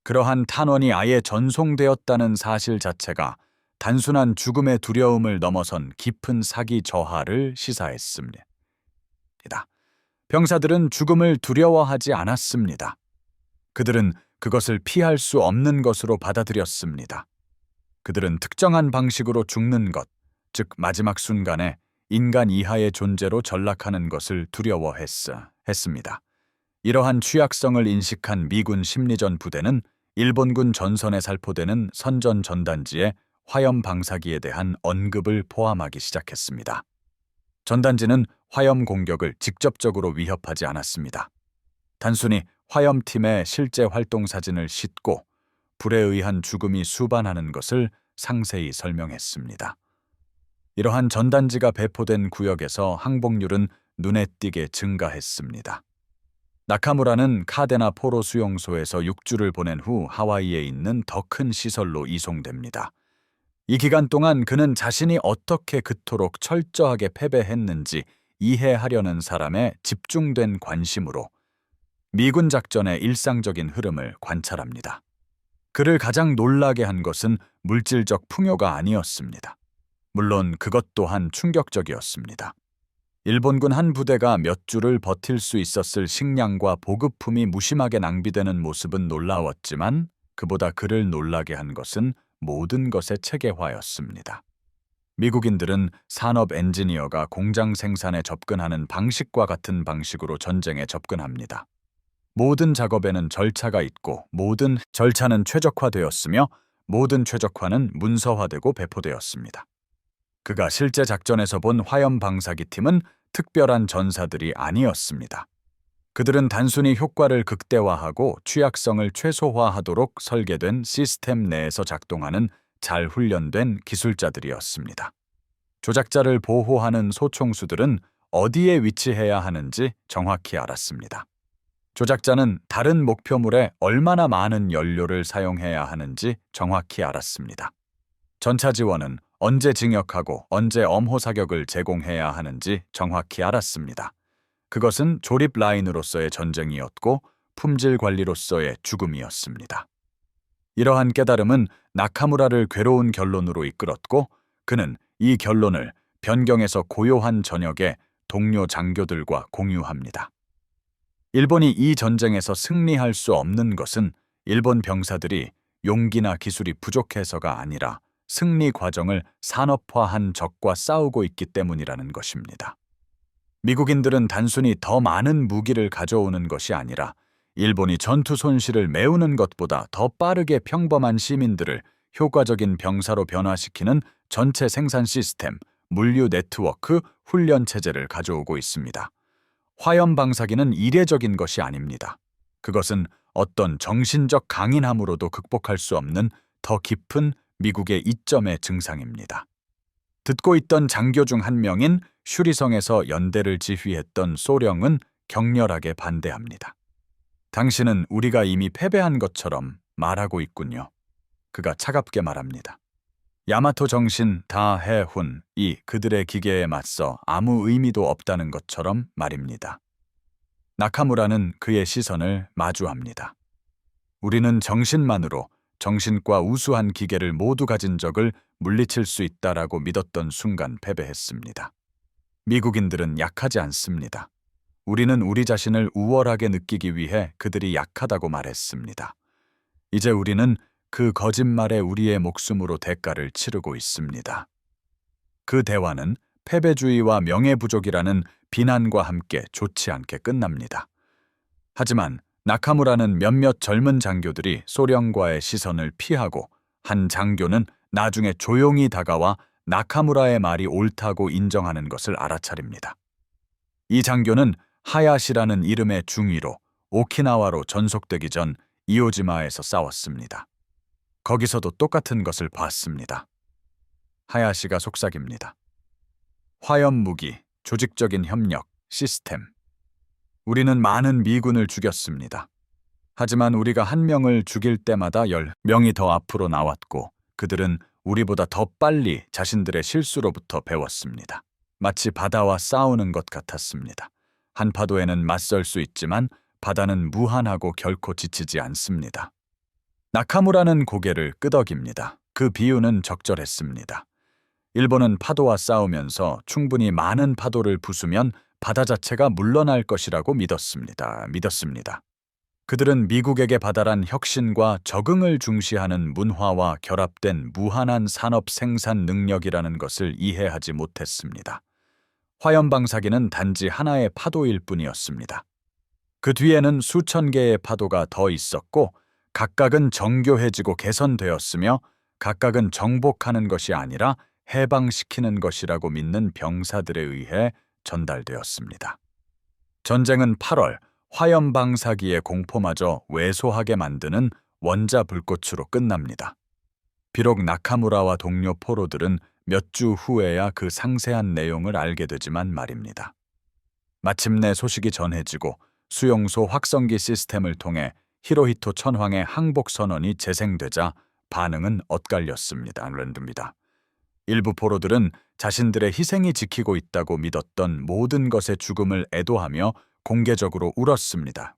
그러한 탄원이 아예 전송되었다는 사실 자체가 단순한 죽음의 두려움을 넘어선 깊은 사기 저하를 시사했습니다. 병사들은 죽음을 두려워하지 않았습니다. 그들은 그것을 피할 수 없는 것으로 받아들였습니다. 그들은 특정한 방식으로 죽는 것, 즉 마지막 순간에 인간 이하의 존재로 전락하는 것을 두려워했습니다. 이러한 취약성을 인식한 미군 심리전 부대는 일본군 전선에 살포되는 선전 전단지에 화염 방사기에 대한 언급을 포함하기 시작했습니다. 전단지는 화염 공격을 직접적으로 위협하지 않았습니다. 단순히 화염팀의 실제 활동 사진을 싣고 불에 의한 죽음이 수반하는 것을 상세히 설명했습니다. 이러한 전단지가 배포된 구역에서 항복률은 눈에 띄게 증가했습니다. 나카무라는 카데나 포로 수용소에서 6주를 보낸 후 하와이에 있는 더 큰 시설로 이송됩니다. 이 기간 동안 그는 자신이 어떻게 그토록 철저하게 패배했는지 이해하려는 사람의 집중된 관심으로 미군 작전의 일상적인 흐름을 관찰합니다. 그를 가장 놀라게 한 것은 물질적 풍요가 아니었습니다. 물론 그것 또한 충격적이었습니다. 일본군 한 부대가 몇 주를 버틸 수 있었을 식량과 보급품이 무심하게 낭비되는 모습은 놀라웠지만 그보다 그를 놀라게 한 것은 모든 것의 체계화였습니다. 미국인들은 산업 엔지니어가 공장 생산에 접근하는 방식과 같은 방식으로 전쟁에 접근합니다. 모든 작업에는 절차가 있고 모든 절차는 최적화되었으며 모든 최적화는 문서화되고 배포되었습니다. 그가 실제 작전에서 본 화염 방사기 팀은 특별한 전사들이 아니었습니다. 그들은 단순히 효과를 극대화하고 취약성을 최소화하도록 설계된 시스템 내에서 작동하는 잘 훈련된 기술자들이었습니다. 조작자를 보호하는 소총수들은 어디에 위치해야 하는지 정확히 알았습니다. 조작자는 다른 목표물에 얼마나 많은 연료를 사용해야 하는지 정확히 알았습니다. 전차 지원은 언제 징역하고 언제 엄호 사격을 제공해야 하는지 정확히 알았습니다. 그것은 조립 라인으로서의 전쟁이었고 품질 관리로서의 죽음이었습니다. 이러한 깨달음은 나카무라를 괴로운 결론으로 이끌었고 그는 이 결론을 변경에서 고요한 저녁에 동료 장교들과 공유합니다. 일본이 이 전쟁에서 승리할 수 없는 것은 일본 병사들이 용기나 기술이 부족해서가 아니라 승리 과정을 산업화한 적과 싸우고 있기 때문이라는 것입니다. 미국인들은 단순히 더 많은 무기를 가져오는 것이 아니라 일본이 전투 손실을 메우는 것보다 더 빠르게 평범한 시민들을 효과적인 병사로 변화시키는 전체 생산 시스템, 물류 네트워크, 훈련 체제를 가져오고 있습니다. 화염 방사기는 이례적인 것이 아닙니다. 그것은 어떤 정신적 강인함으로도 극복할 수 없는 더 깊은 미국의 이점의 증상입니다. 듣고 있던 장교 중 한 명인 슈리성에서 연대를 지휘했던 소령은 격렬하게 반대합니다. 당신은 우리가 이미 패배한 것처럼 말하고 있군요. 그가 차갑게 말합니다. 야마토 정신 다해훈이 그들의 기계에 맞서 아무 의미도 없다는 것처럼 말입니다. 나카무라는 그의 시선을 마주합니다. 우리는 정신만으로 정신과 우수한 기계를 모두 가진 적을 물리칠 수 있다라고 믿었던 순간 패배했습니다. 미국인들은 약하지 않습니다. 우리는 우리 자신을 우월하게 느끼기 위해 그들이 약하다고 말했습니다. 이제 우리는 그 거짓말에 우리의 목숨으로 대가를 치르고 있습니다. 그 대화는 패배주의와 명예부족이라는 비난과 함께 좋지 않게 끝납니다. 하지만 나카무라는 몇몇 젊은 장교들이 소령과의 시선을 피하고 한 장교는 나중에 조용히 다가와 나카무라의 말이 옳다고 인정하는 것을 알아차립니다. 이 장교는 하야시라는 이름의 중위로 오키나와로 전속되기 전 이오지마에서 싸웠습니다. 거기서도 똑같은 것을 봤습니다. 하야시가 속삭입니다. 화염 무기, 조직적인 협력, 시스템. 우리는 많은 미군을 죽였습니다. 하지만 우리가 한 명을 죽일 때마다 10명이 더 앞으로 나왔고 그들은 우리보다 더 빨리 자신들의 실수로부터 배웠습니다. 마치 바다와 싸우는 것 같았습니다. 한 파도에는 맞설 수 있지만 바다는 무한하고 결코 지치지 않습니다. 나카무라는 고개를 끄덕입니다. 그 비유는 적절했습니다. 일본은 파도와 싸우면서 충분히 많은 파도를 부수면 바다 자체가 물러날 것이라고 믿었습니다. 그들은 미국에게 바다란 혁신과 적응을 중시하는 문화와 결합된 무한한 산업 생산 능력이라는 것을 이해하지 못했습니다. 화염 방사기는 단지 하나의 파도일 뿐이었습니다. 그 뒤에는 수천 개의 파도가 더 있었고 각각은 정교해지고 개선되었으며 각각은 정복하는 것이 아니라 해방시키는 것이라고 믿는 병사들에 의해 전달되었습니다. 전쟁은 8월 화염 방사기의 공포마저 왜소하게 만드는 원자 불꽃으로 끝납니다. 비록 나카무라와 동료 포로들은 몇 주 후에야 그 상세한 내용을 알게 되지만 말입니다. 마침내 소식이 전해지고 수용소 확성기 시스템을 통해 히로히토 천황의 항복 선언이 재생되자 반응은 엇갈렸습니다. 일부 포로들은 자신들의 희생이 지키고 있다고 믿었던 모든 것의 죽음을 애도하며 공개적으로 울었습니다.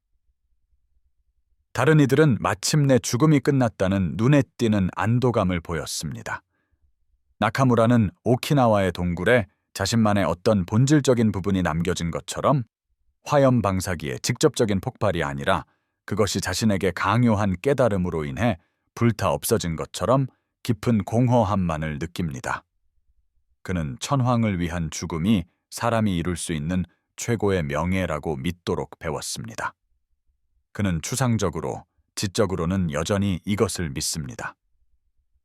다른 이들은 마침내 죽음이 끝났다는 눈에 띄는 안도감을 보였습니다. 나카무라는 오키나와의 동굴에 자신만의 어떤 본질적인 부분이 남겨진 것처럼 화염 방사기의 직접적인 폭발이 아니라 그것이 자신에게 강요한 깨달음으로 인해 불타 없어진 것처럼 깊은 공허함만을 느낍니다. 그는 천황을 위한 죽음이 사람이 이룰 수 있는 최고의 명예라고 믿도록 배웠습니다. 그는 추상적으로, 지적으로는 여전히 이것을 믿습니다.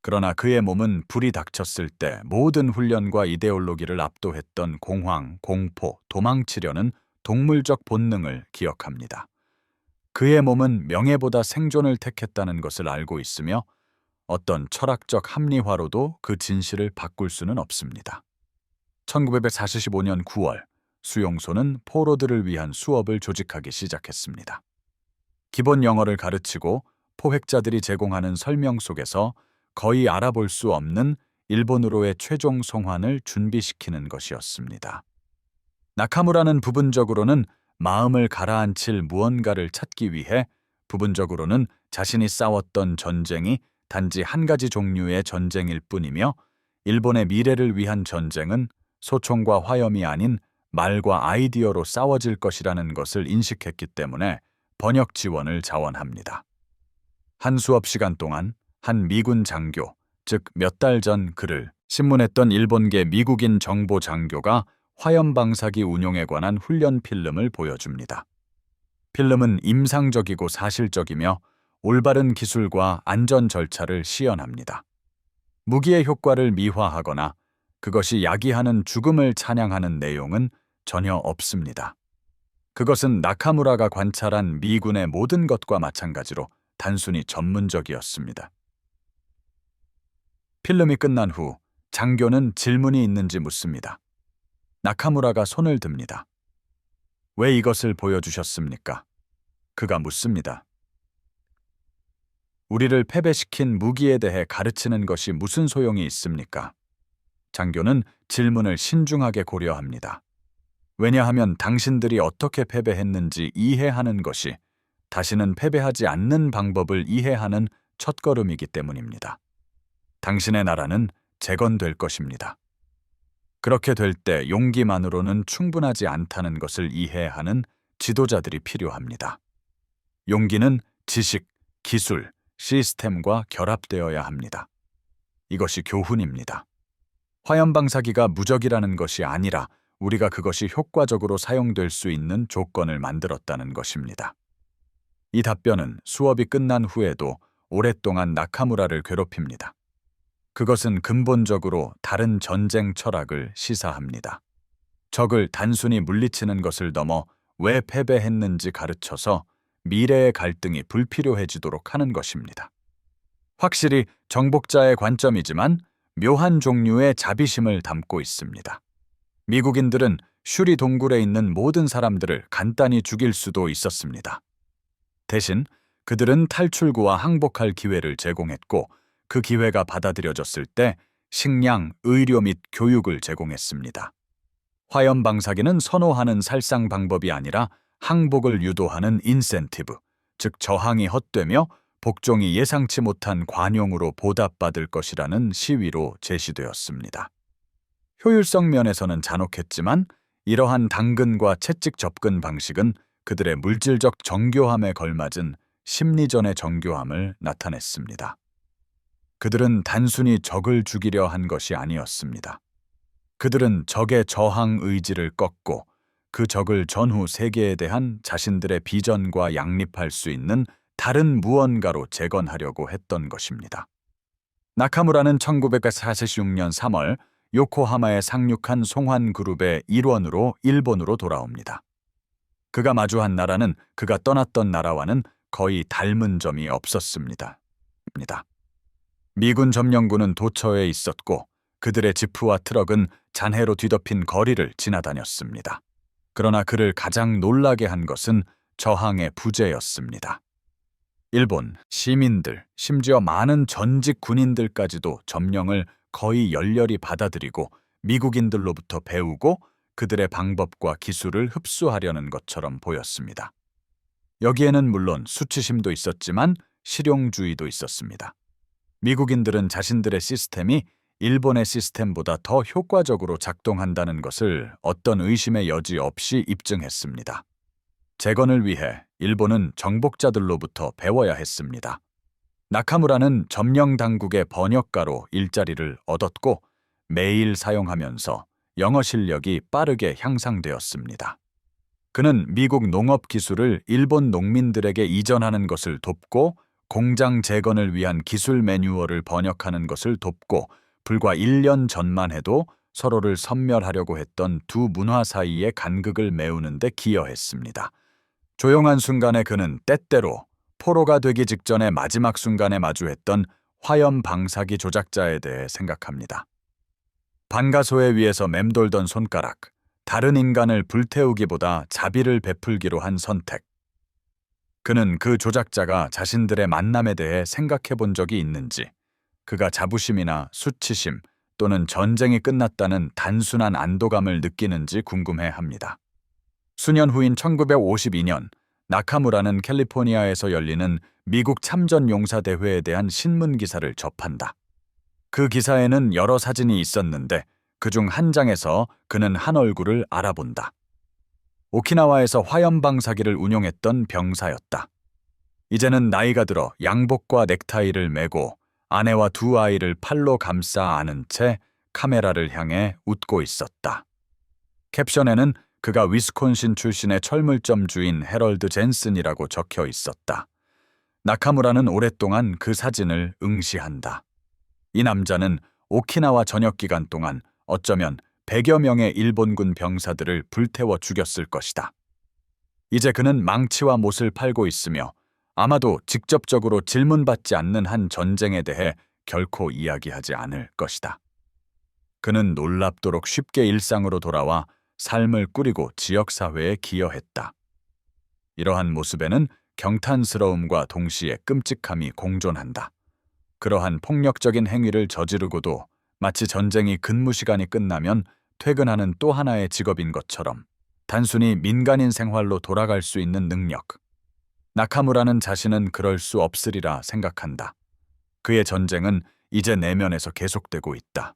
그러나 그의 몸은 불이 닥쳤을 때 모든 훈련과 이데올로기를 압도했던 공황, 공포, 도망치려는 동물적 본능을 기억합니다. 그의 몸은 명예보다 생존을 택했다는 것을 알고 있으며 어떤 철학적 합리화로도 그 진실을 바꿀 수는 없습니다. 1945년 9월 수용소는 포로들을 위한 수업을 조직하기 시작했습니다. 기본 영어를 가르치고 포획자들이 제공하는 설명 속에서 거의 알아볼 수 없는 일본으로의 최종 송환을 준비시키는 것이었습니다. 나카무라는 부분적으로는 마음을 가라앉힐 무언가를 찾기 위해, 부분적으로는 자신이 싸웠던 전쟁이 단지 한 가지 종류의 전쟁일 뿐이며 일본의 미래를 위한 전쟁은 소총과 화염이 아닌 말과 아이디어로 싸워질 것이라는 것을 인식했기 때문에 번역 지원을 자원합니다. 한 수업 시간 동안 한 미군 장교, 즉 몇 달 전 그를 신문했던 일본계 미국인 정보 장교가 화염 방사기 운용에 관한 훈련 필름을 보여줍니다. 필름은 임상적이고 사실적이며 올바른 기술과 안전 절차를 시연합니다. 무기의 효과를 미화하거나 그것이 야기하는 죽음을 찬양하는 내용은 전혀 없습니다. 그것은 나카무라가 관찰한 미군의 모든 것과 마찬가지로 단순히 전문적이었습니다. 필름이 끝난 후 장교는 질문이 있는지 묻습니다. 나카무라가 손을 듭니다. 왜 이것을 보여주셨습니까? 그가 묻습니다. 우리를 패배시킨 무기에 대해 가르치는 것이 무슨 소용이 있습니까? 장교는 질문을 신중하게 고려합니다. 왜냐하면 당신들이 어떻게 패배했는지 이해하는 것이 다시는 패배하지 않는 방법을 이해하는 첫걸음이기 때문입니다. 당신의 나라는 재건될 것입니다. 그렇게 될 때 용기만으로는 충분하지 않다는 것을 이해하는 지도자들이 필요합니다. 용기는 지식, 기술, 시스템과 결합되어야 합니다. 이것이 교훈입니다. 화염방사기가 무적이라는 것이 아니라 우리가 그것이 효과적으로 사용될 수 있는 조건을 만들었다는 것입니다. 이 답변은 수업이 끝난 후에도 오랫동안 나카무라를 괴롭힙니다. 그것은 근본적으로 다른 전쟁 철학을 시사합니다. 적을 단순히 물리치는 것을 넘어 왜 패배했는지 가르쳐서 미래의 갈등이 불필요해지도록 하는 것입니다. 확실히 정복자의 관점이지만 묘한 종류의 자비심을 담고 있습니다. 미국인들은 슈리 동굴에 있는 모든 사람들을 간단히 죽일 수도 있었습니다. 대신 그들은 탈출구와 항복할 기회를 제공했고 그 기회가 받아들여졌을 때 식량, 의료 및 교육을 제공했습니다. 화염 방사기는 선호하는 살상 방법이 아니라 항복을 유도하는 인센티브, 즉 저항이 헛되며 복종이 예상치 못한 관용으로 보답받을 것이라는 시위로 제시되었습니다. 효율성 면에서는 잔혹했지만 이러한 당근과 채찍 접근 방식은 그들의 물질적 정교함에 걸맞은 심리전의 정교함을 나타냈습니다. 그들은 단순히 적을 죽이려 한 것이 아니었습니다. 그들은 적의 저항 의지를 꺾고 그 적을 전후 세계에 대한 자신들의 비전과 양립할 수 있는 다른 무언가로 재건하려고 했던 것입니다. 나카무라는 1946년 3월 요코하마에 상륙한 송환그룹의 일원으로 일본으로 돌아옵니다. 그가 마주한 나라는 그가 떠났던 나라와는 거의 닮은 점이 없었습니다. 미군 점령군은 도처에 있었고 그들의 지프와 트럭은 잔해로 뒤덮인 거리를 지나다녔습니다. 그러나 그를 가장 놀라게 한 것은 저항의 부재였습니다. 일본 시민들, 심지어 많은 전직 군인들까지도 점령을 거의 열렬히 받아들이고 미국인들로부터 배우고 그들의 방법과 기술을 흡수하려는 것처럼 보였습니다. 여기에는 물론 수치심도 있었지만 실용주의도 있었습니다. 미국인들은 자신들의 시스템이 일본의 시스템보다 더 효과적으로 작동한다는 것을 어떤 의심의 여지 없이 입증했습니다. 재건을 위해 일본은 정복자들로부터 배워야 했습니다. 나카무라는 점령 당국의 번역가로 일자리를 얻었고 매일 사용하면서 영어 실력이 빠르게 향상되었습니다. 그는 미국 농업 기술을 일본 농민들에게 이전하는 것을 돕고 공장 재건을 위한 기술 매뉴얼을 번역하는 것을 돕고 불과 1년 전만 해도 서로를 섬멸하려고 했던 두 문화 사이의 간극을 메우는 데 기여했습니다. 조용한 순간에 그는 때때로 포로가 되기 직전의 마지막 순간에 마주했던 화염 방사기 조작자에 대해 생각합니다. 반가소에 위에서 맴돌던 손가락, 다른 인간을 불태우기보다 자비를 베풀기로 한 선택. 그는 그 조작자가 자신들의 만남에 대해 생각해 본 적이 있는지, 그가 자부심이나 수치심 또는 전쟁이 끝났다는 단순한 안도감을 느끼는지 궁금해 합니다. 수년 후인 1952년, 나카무라는 캘리포니아에서 열리는 미국 참전용사대회에 대한 신문 기사를 접한다. 그 기사에는 여러 사진이 있었는데 그중 한 장에서 그는 한 얼굴을 알아본다. 오키나와에서 화염방사기를 운용했던 병사였다. 이제는 나이가 들어 양복과 넥타이를 메고 아내와 두 아이를 팔로 감싸 안은 채 카메라를 향해 웃고 있었다. 캡션에는 그가 위스콘신 출신의 철물점 주인 해럴드 젠슨이라고 적혀 있었다. 나카무라는 오랫동안 그 사진을 응시한다. 이 남자는 오키나와 전역 기간 동안 어쩌면 100여 명의 일본군 병사들을 불태워 죽였을 것이다. 이제 그는 망치와 못을 팔고 있으며 아마도 직접적으로 질문받지 않는 한 전쟁에 대해 결코 이야기하지 않을 것이다. 그는 놀랍도록 쉽게 일상으로 돌아와 삶을 꾸리고 지역사회에 기여했다. 이러한 모습에는 경탄스러움과 동시에 끔찍함이 공존한다. 그러한 폭력적인 행위를 저지르고도 마치 전쟁이 근무 시간이 끝나면 퇴근하는 또 하나의 직업인 것처럼 단순히 민간인 생활로 돌아갈 수 있는 능력. 나카무라는 자신은 그럴 수 없으리라 생각한다. 그의 전쟁은 이제 내면에서 계속되고 있다.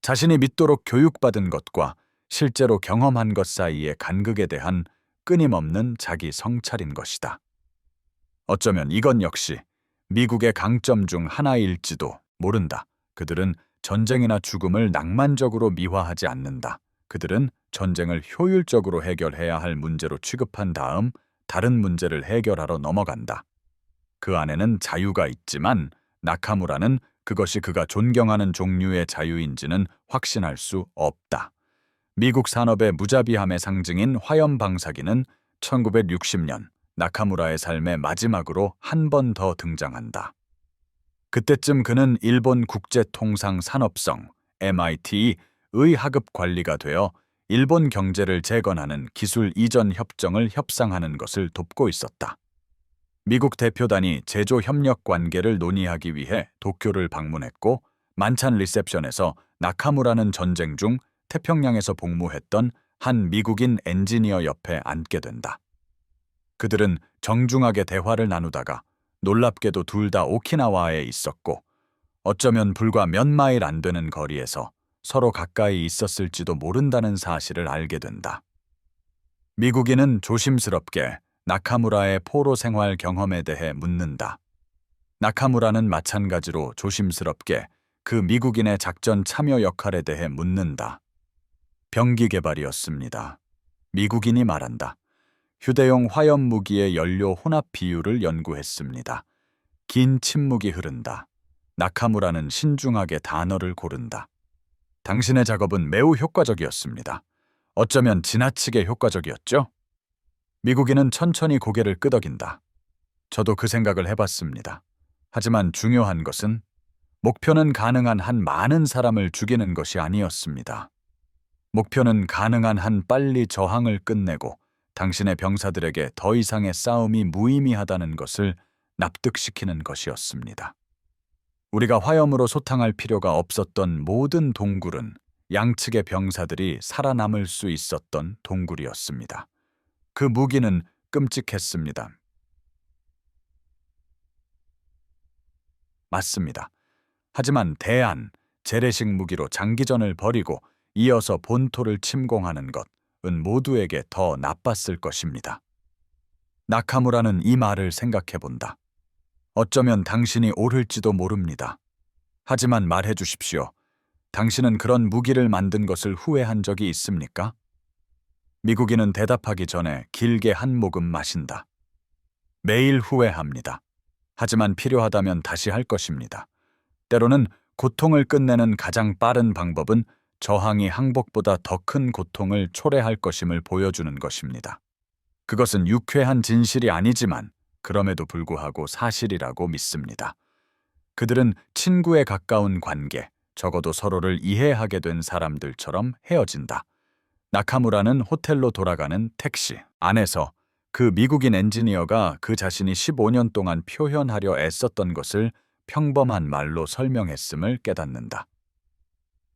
자신이 믿도록 교육받은 것과 실제로 경험한 것 사이의 간극에 대한 끊임없는 자기 성찰인 것이다. 어쩌면 이건 역시 미국의 강점 중 하나일지도 모른다. 그들은 전쟁이나 죽음을 낭만적으로 미화하지 않는다. 그들은 전쟁을 효율적으로 해결해야 할 문제로 취급한 다음 다른 문제를 해결하러 넘어간다. 그 안에는 자유가 있지만 나카무라는 그것이 그가 존경하는 종류의 자유인지는 확신할 수 없다. 미국 산업의 무자비함의 상징인 화염 방사기는 1960년 나카무라의 삶의 마지막으로 한 번 더 등장한다. 그때쯤 그는 일본 국제통상산업성 MIT의 하급 관리가 되어 일본 경제를 재건하는 기술 이전 협정을 협상하는 것을 돕고 있었다. 미국 대표단이 제조 협력 관계를 논의하기 위해 도쿄를 방문했고 만찬 리셉션에서 나카무라는 전쟁 중 태평양에서 복무했던 한 미국인 엔지니어 옆에 앉게 된다. 그들은 정중하게 대화를 나누다가 놀랍게도 둘 다 오키나와에 있었고 어쩌면 불과 몇 마일 안 되는 거리에서 서로 가까이 있었을지도 모른다는 사실을 알게 된다. 미국인은 조심스럽게 나카무라의 포로 생활 경험에 대해 묻는다. 나카무라는 마찬가지로 조심스럽게 그 미국인의 작전 참여 역할에 대해 묻는다. 병기 개발이었습니다. 미국인이 말한다. 휴대용 화염 무기의 연료 혼합 비율을 연구했습니다. 긴 침묵이 흐른다. 나카무라는 신중하게 단어를 고른다. 당신의 작업은 매우 효과적이었습니다. 어쩌면 지나치게 효과적이었죠? 미국인은 천천히 고개를 끄덕인다. 저도 그 생각을 해봤습니다. 하지만 중요한 것은 목표는 가능한 한 많은 사람을 죽이는 것이 아니었습니다. 목표는 가능한 한 빨리 저항을 끝내고 당신의 병사들에게 더 이상의 싸움이 무의미하다는 것을 납득시키는 것이었습니다. 우리가 화염으로 소탕할 필요가 없었던 모든 동굴은 양측의 병사들이 살아남을 수 있었던 동굴이었습니다. 그 무기는 끔찍했습니다. 맞습니다. 하지만 재래식 무기로 장기전을 벌이고 이어서 본토를 침공하는 것은 모두에게 더 나빴을 것입니다. 나카무라는 이 말을 생각해본다. 어쩌면 당신이 옳을지도 모릅니다. 하지만 말해 주십시오. 당신은 그런 무기를 만든 것을 후회한 적이 있습니까? 미국인은 대답하기 전에 길게 한 모금 마신다. 매일 후회합니다. 하지만 필요하다면 다시 할 것입니다. 때로는 고통을 끝내는 가장 빠른 방법은 저항이 항복보다 더 큰 고통을 초래할 것임을 보여주는 것입니다. 그것은 유쾌한 진실이 아니지만 그럼에도 불구하고 사실이라고 믿습니다. 그들은 친구에 가까운 관계, 적어도 서로를 이해하게 된 사람들처럼 헤어진다. 나카무라는 호텔로 돌아가는 택시 안에서 그 미국인 엔지니어가 그 자신이 15년 동안 표현하려 애썼던 것을 평범한 말로 설명했음을 깨닫는다.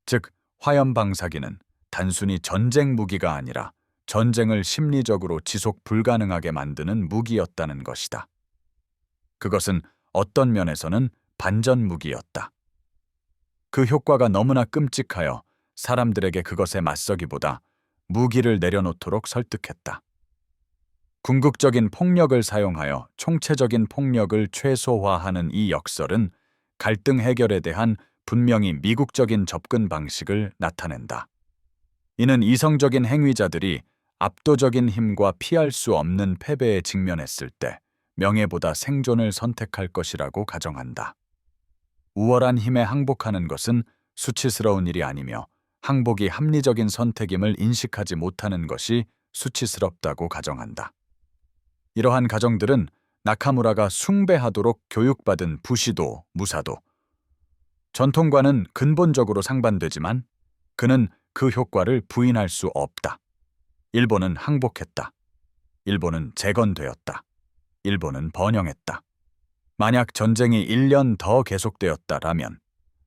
즉, 화염 방사기는 단순히 전쟁 무기가 아니라 전쟁을 심리적으로 지속 불가능하게 만드는 무기였다는 것이다. 그것은 어떤 면에서는 반전 무기였다. 그 효과가 너무나 끔찍하여 사람들에게 그것에 맞서기보다 무기를 내려놓도록 설득했다. 궁극적인 폭력을 사용하여 총체적인 폭력을 최소화하는 이 역설은 갈등 해결에 대한 분명히 미국적인 접근 방식을 나타낸다. 이는 이성적인 행위자들이 압도적인 힘과 피할 수 없는 패배에 직면했을 때 명예보다 생존을 선택할 것이라고 가정한다. 우월한 힘에 항복하는 것은 수치스러운 일이 아니며 항복이 합리적인 선택임을 인식하지 못하는 것이 수치스럽다고 가정한다. 이러한 가정들은 나카무라가 숭배하도록 교육받은 부시도, 무사도, 전통과는 근본적으로 상반되지만 그는 그 효과를 부인할 수 없다. 일본은 항복했다. 일본은 재건되었다. 일본은 번영했다. 만약 전쟁이 1년 더 계속되었다라면,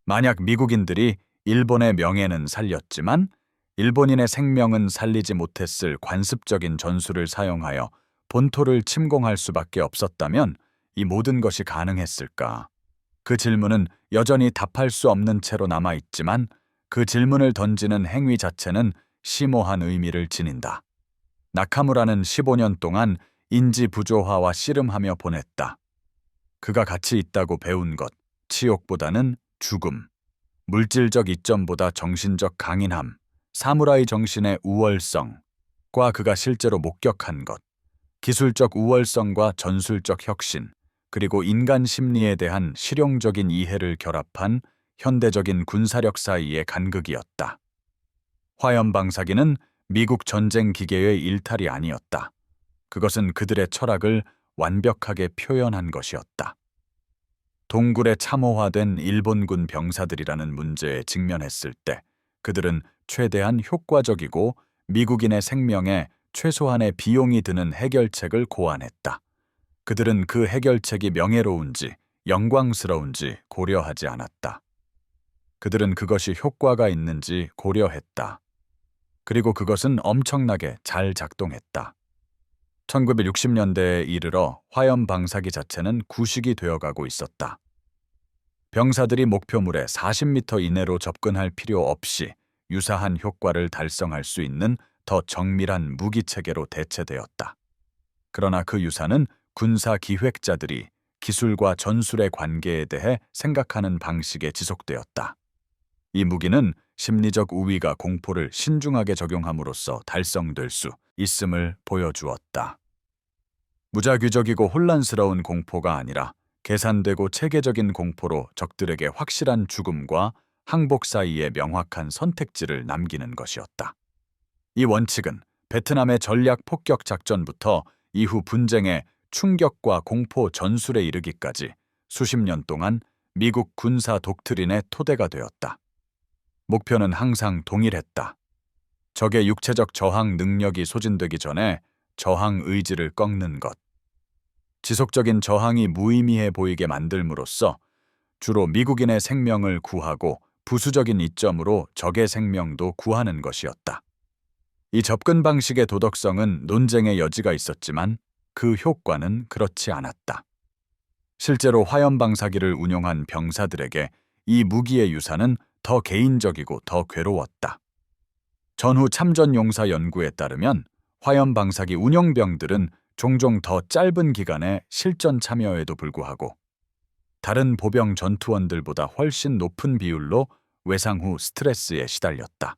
만약 미국인들이 일본의 명예는 살렸지만 일본인의 생명은 살리지 못했을 관습적인 전술을 사용하여 본토를 침공할 수밖에 없었다면 이 모든 것이 가능했을까? 그 질문은 여전히 답할 수 없는 채로 남아있지만 그 질문을 던지는 행위 자체는 심오한 의미를 지닌다. 나카무라는 15년 동안 인지 부조화와 씨름하며 보냈다. 그가 가치 있다고 배운 것, 치욕보다는 죽음, 물질적 이점보다 정신적 강인함, 사무라이 정신의 우월성과 그가 실제로 목격한 것, 기술적 우월성과 전술적 혁신, 그리고 인간 심리에 대한 실용적인 이해를 결합한 현대적인 군사력 사이의 간극이었다. 화염 방사기는 미국 전쟁 기계의 일탈이 아니었다. 그것은 그들의 철학을 완벽하게 표현한 것이었다. 동굴에 참호화된 일본군 병사들이라는 문제에 직면했을 때 그들은 최대한 효과적이고 미국인의 생명에 최소한의 비용이 드는 해결책을 고안했다. 그들은 그 해결책이 명예로운지 영광스러운지 고려하지 않았다. 그들은 그것이 효과가 있는지 고려했다. 그리고 그것은 엄청나게 잘 작동했다. 1960년대에 이르러 화염 방사기 자체는 구식이 되어가고 있었다. 병사들이 목표물에 40m 이내로 접근할 필요 없이 유사한 효과를 달성할 수 있는 더 정밀한 무기 체계로 대체되었다. 그러나 그 유사는 군사 기획자들이 기술과 전술의 관계에 대해 생각하는 방식에 지속되었다. 이 무기는 심리적 우위가 공포를 신중하게 적용함으로써 달성될 수 있음을 보여주었다. 무자규적이고 혼란스러운 공포가 아니라 계산되고 체계적인 공포로 적들에게 확실한 죽음과 항복 사이의 명확한 선택지를 남기는 것이었다. 이 원칙은 베트남의 전략 폭격 작전부터 이후 분쟁의 충격과 공포 전술에 이르기까지 수십 년 동안 미국 군사 독트린의 토대가 되었다. 목표는 항상 동일했다. 적의 육체적 저항 능력이 소진되기 전에 저항 의지를 꺾는 것. 지속적인 저항이 무의미해 보이게 만들므로써 주로 미국인의 생명을 구하고 부수적인 이점으로 적의 생명도 구하는 것이었다. 이 접근 방식의 도덕성은 논쟁의 여지가 있었지만 그 효과는 그렇지 않았다. 실제로 화염 방사기를 운용한 병사들에게 이 무기의 유사는 더 개인적이고 더 괴로웠다. 전후 참전 용사 연구에 따르면 화염 방사기 운용병들은 종종 더 짧은 기간의 실전 참여에도 불구하고 다른 보병 전투원들보다 훨씬 높은 비율로 외상 후 스트레스에 시달렸다.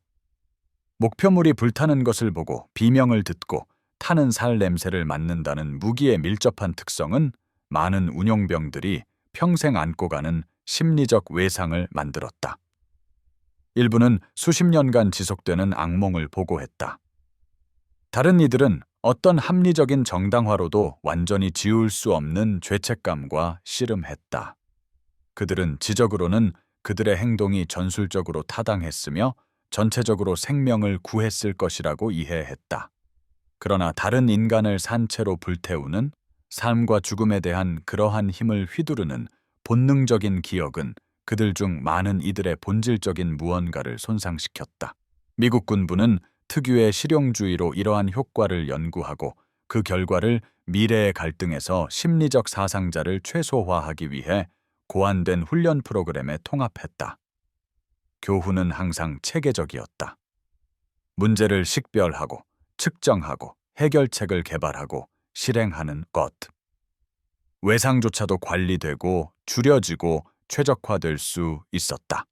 목표물이 불타는 것을 보고 비명을 듣고 타는 살 냄새를 맡는다는 무기의 밀접한 특성은 많은 운용병들이 평생 안고 가는 심리적 외상을 만들었다. 일부는 수십 년간 지속되는 악몽을 보고했다. 다른 이들은 어떤 합리적인 정당화로도 완전히 지울 수 없는 죄책감과 씨름했다. 그들은 지적으로는 그들의 행동이 전술적으로 타당했으며 전체적으로 생명을 구했을 것이라고 이해했다. 그러나 다른 인간을 산채로 불태우는 삶과 죽음에 대한 그러한 힘을 휘두르는 본능적인 기억은 그들 중 많은 이들의 본질적인 무언가를 손상시켰다. 미국 군부는 특유의 실용주의로 이러한 효과를 연구하고 그 결과를 미래의 갈등에서 심리적 사상자를 최소화하기 위해 고안된 훈련 프로그램에 통합했다. 교훈은 항상 체계적이었다. 문제를 식별하고 측정하고 해결책을 개발하고 실행하는 것. 외상조차도 관리되고 줄여지고 최적화될 수 있었다.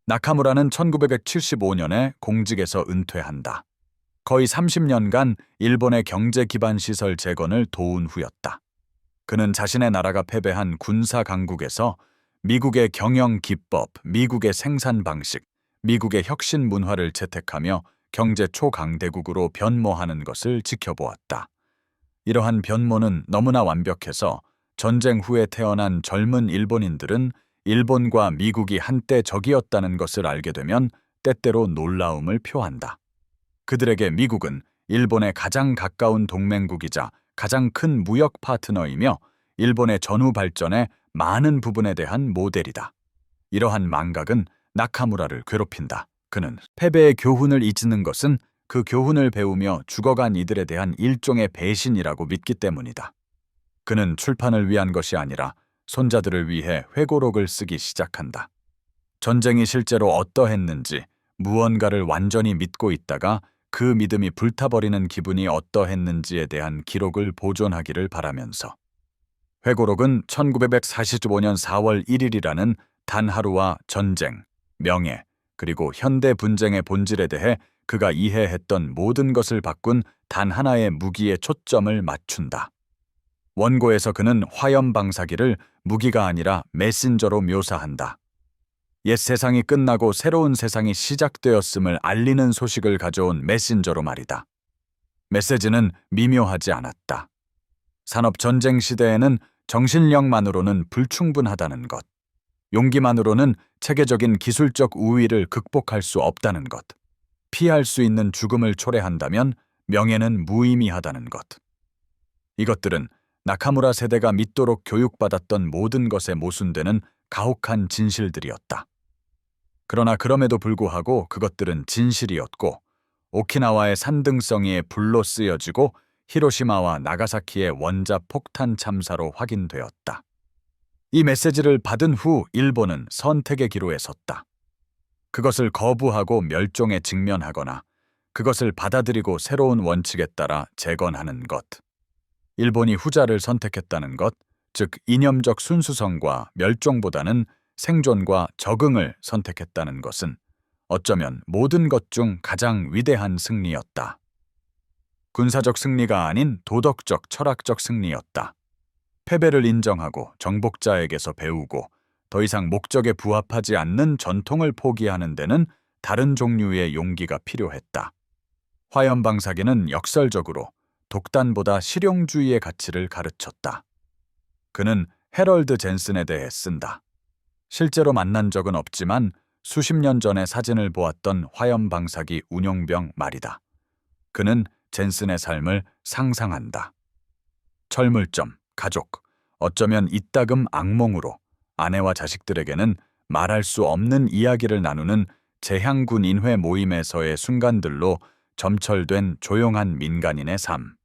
나카무라는 1975년에 공직에서 은퇴한다. 거의 30년간 일본의 경제 기반 시설 재건을 도운 후였다. 그는 자신의 나라가 패배한 군사 강국에서 미국의 경영 기법, 미국의 생산 방식, 미국의 혁신 문화를 채택하며 경제 초강대국으로 변모하는 것을 지켜보았다. 이러한 변모는 너무나 완벽해서 전쟁 후에 태어난 젊은 일본인들은 일본과 미국이 한때 적이었다는 것을 알게 되면 때때로 놀라움을 표한다. 그들에게 미국은 일본의 가장 가까운 동맹국이자 가장 큰 무역 파트너이며 일본의 전후 발전의 많은 부분에 대한 모델이다. 이러한 망각은 나카무라를 괴롭힌다. 그는 패배의 교훈을 잊는 것은 그 교훈을 배우며 죽어간 이들에 대한 일종의 배신이라고 믿기 때문이다. 그는 출판을 위한 것이 아니라 손자들을 위해 회고록을 쓰기 시작한다. 전쟁이 실제로 어떠했는지, 무언가를 완전히 믿고 있다가 그 믿음이 불타버리는 기분이 어떠했는지에 대한 기록을 보존하기를 바라면서. 회고록은 1945년 4월 1일이라는 단 하루와 전쟁, 명예, 그리고 현대 분쟁의 본질에 대해 그가 이해했던 모든 것을 바꾼 단 하나의 무기에 초점을 맞춘다. 원고에서 그는 화염 방사기를 무기가 아니라 메신저로 묘사한다. 옛 세상이 끝나고 새로운 세상이 시작되었음을 알리는 소식을 가져온 메신저로 말이다. 메시지는 미묘하지 않았다. 산업 전쟁 시대에는 정신력만으로는 불충분하다는 것, 용기만으로는 체계적인 기술적 우위를 극복할 수 없다는 것, 피할 수 있는 죽음을 초래한다면 명예는 무의미하다는 것. 이것들은 나카무라 세대가 믿도록 교육받았던 모든 것에 모순되는 가혹한 진실들이었다. 그러나 그럼에도 불구하고 그것들은 진실이었고 오키나와의 산등성이에 불로 쓰여지고 히로시마와 나가사키의 원자 폭탄 참사로 확인되었다. 이 메시지를 받은 후 일본은 선택의 기로에 섰다. 그것을 거부하고 멸종에 직면하거나 그것을 받아들이고 새로운 원칙에 따라 재건하는 것. 일본이 후자를 선택했다는 것, 즉 이념적 순수성과 멸종보다는 생존과 적응을 선택했다는 것은 어쩌면 모든 것 중 가장 위대한 승리였다. 군사적 승리가 아닌 도덕적, 철학적 승리였다. 패배를 인정하고 정복자에게서 배우고 더 이상 목적에 부합하지 않는 전통을 포기하는 데는 다른 종류의 용기가 필요했다. 화염 방사기는 역설적으로 독단보다 실용주의의 가치를 가르쳤다. 그는 해럴드 젠슨에 대해 쓴다. 실제로 만난 적은 없지만 수십 년 전에 사진을 보았던 화염 방사기 운용병 말이다. 그는 젠슨의 삶을 상상한다. 철물점, 가족, 어쩌면 이따금 악몽으로 아내와 자식들에게는 말할 수 없는 이야기를 나누는 재향군 인회 모임에서의 순간들로 점철된 조용한 민간인의 삶.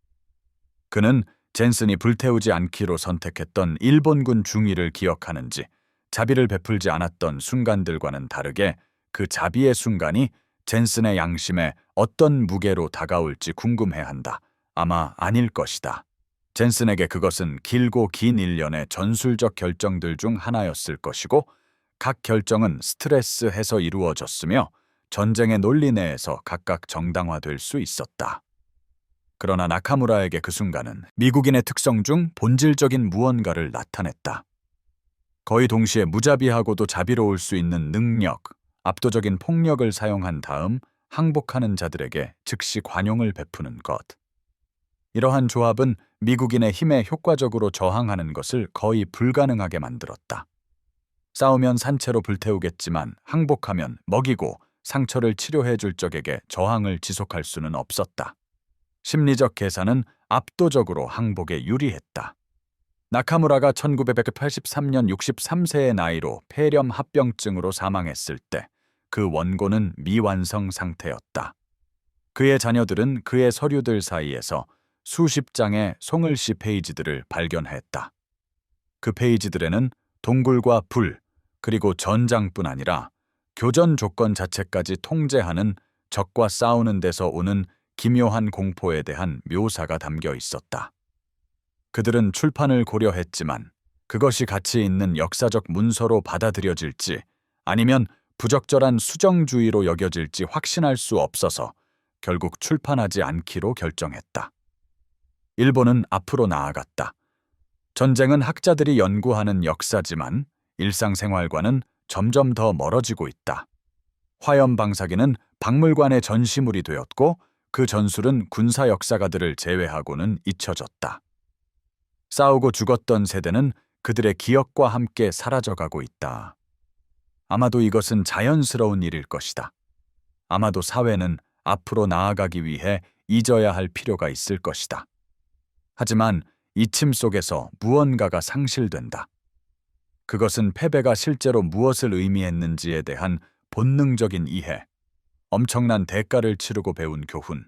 그는 젠슨이 불태우지 않기로 선택했던 일본군 중위를 기억하는지 자비를 베풀지 않았던 순간들과는 다르게 그 자비의 순간이 젠슨의 양심에 어떤 무게로 다가올지 궁금해한다. 아마 아닐 것이다. 젠슨에게 그것은 길고 긴 일련의 전술적 결정들 중 하나였을 것이고 각 결정은 스트레스 해서 이루어졌으며 전쟁의 논리 내에서 각각 정당화될 수 있었다. 그러나 나카무라에게 그 순간은 미국인의 특성 중 본질적인 무언가를 나타냈다. 거의 동시에 무자비하고도 자비로울 수 있는 능력, 압도적인 폭력을 사용한 다음 항복하는 자들에게 즉시 관용을 베푸는 것. 이러한 조합은 미국인의 힘에 효과적으로 저항하는 것을 거의 불가능하게 만들었다. 싸우면 산채로 불태우겠지만 항복하면 먹이고 상처를 치료해 줄 적에게 저항을 지속할 수는 없었다. 심리적 계산은 압도적으로 항복에 유리했다. 나카무라가 1983년 63세의 나이로 폐렴 합병증으로 사망했을 때 그 원고는 미완성 상태였다. 그의 자녀들은 그의 서류들 사이에서 수십 장의 송을시 페이지들을 발견했다. 그 페이지들에는 동굴과 불, 그리고 전장뿐 아니라 교전 조건 자체까지 통제하는 적과 싸우는 데서 오는 기묘한 공포에 대한 묘사가 담겨 있었다. 그들은 출판을 고려했지만 그것이 가치 있는 역사적 문서로 받아들여질지 아니면 부적절한 수정주의로 여겨질지 확신할 수 없어서 결국 출판하지 않기로 결정했다. 일본은 앞으로 나아갔다. 전쟁은 학자들이 연구하는 역사지만 일상생활과는 점점 더 멀어지고 있다. 화염방사기는 박물관의 전시물이 되었고 그 전술은 군사 역사가들을 제외하고는 잊혀졌다. 싸우고 죽었던 세대는 그들의 기억과 함께 사라져가고 있다. 아마도 이것은 자연스러운 일일 것이다. 아마도 사회는 앞으로 나아가기 위해 잊어야 할 필요가 있을 것이다. 하지만 잊힘 속에서 무언가가 상실된다. 그것은 패배가 실제로 무엇을 의미했는지에 대한 본능적인 이해, 엄청난 대가를 치르고 배운 교훈,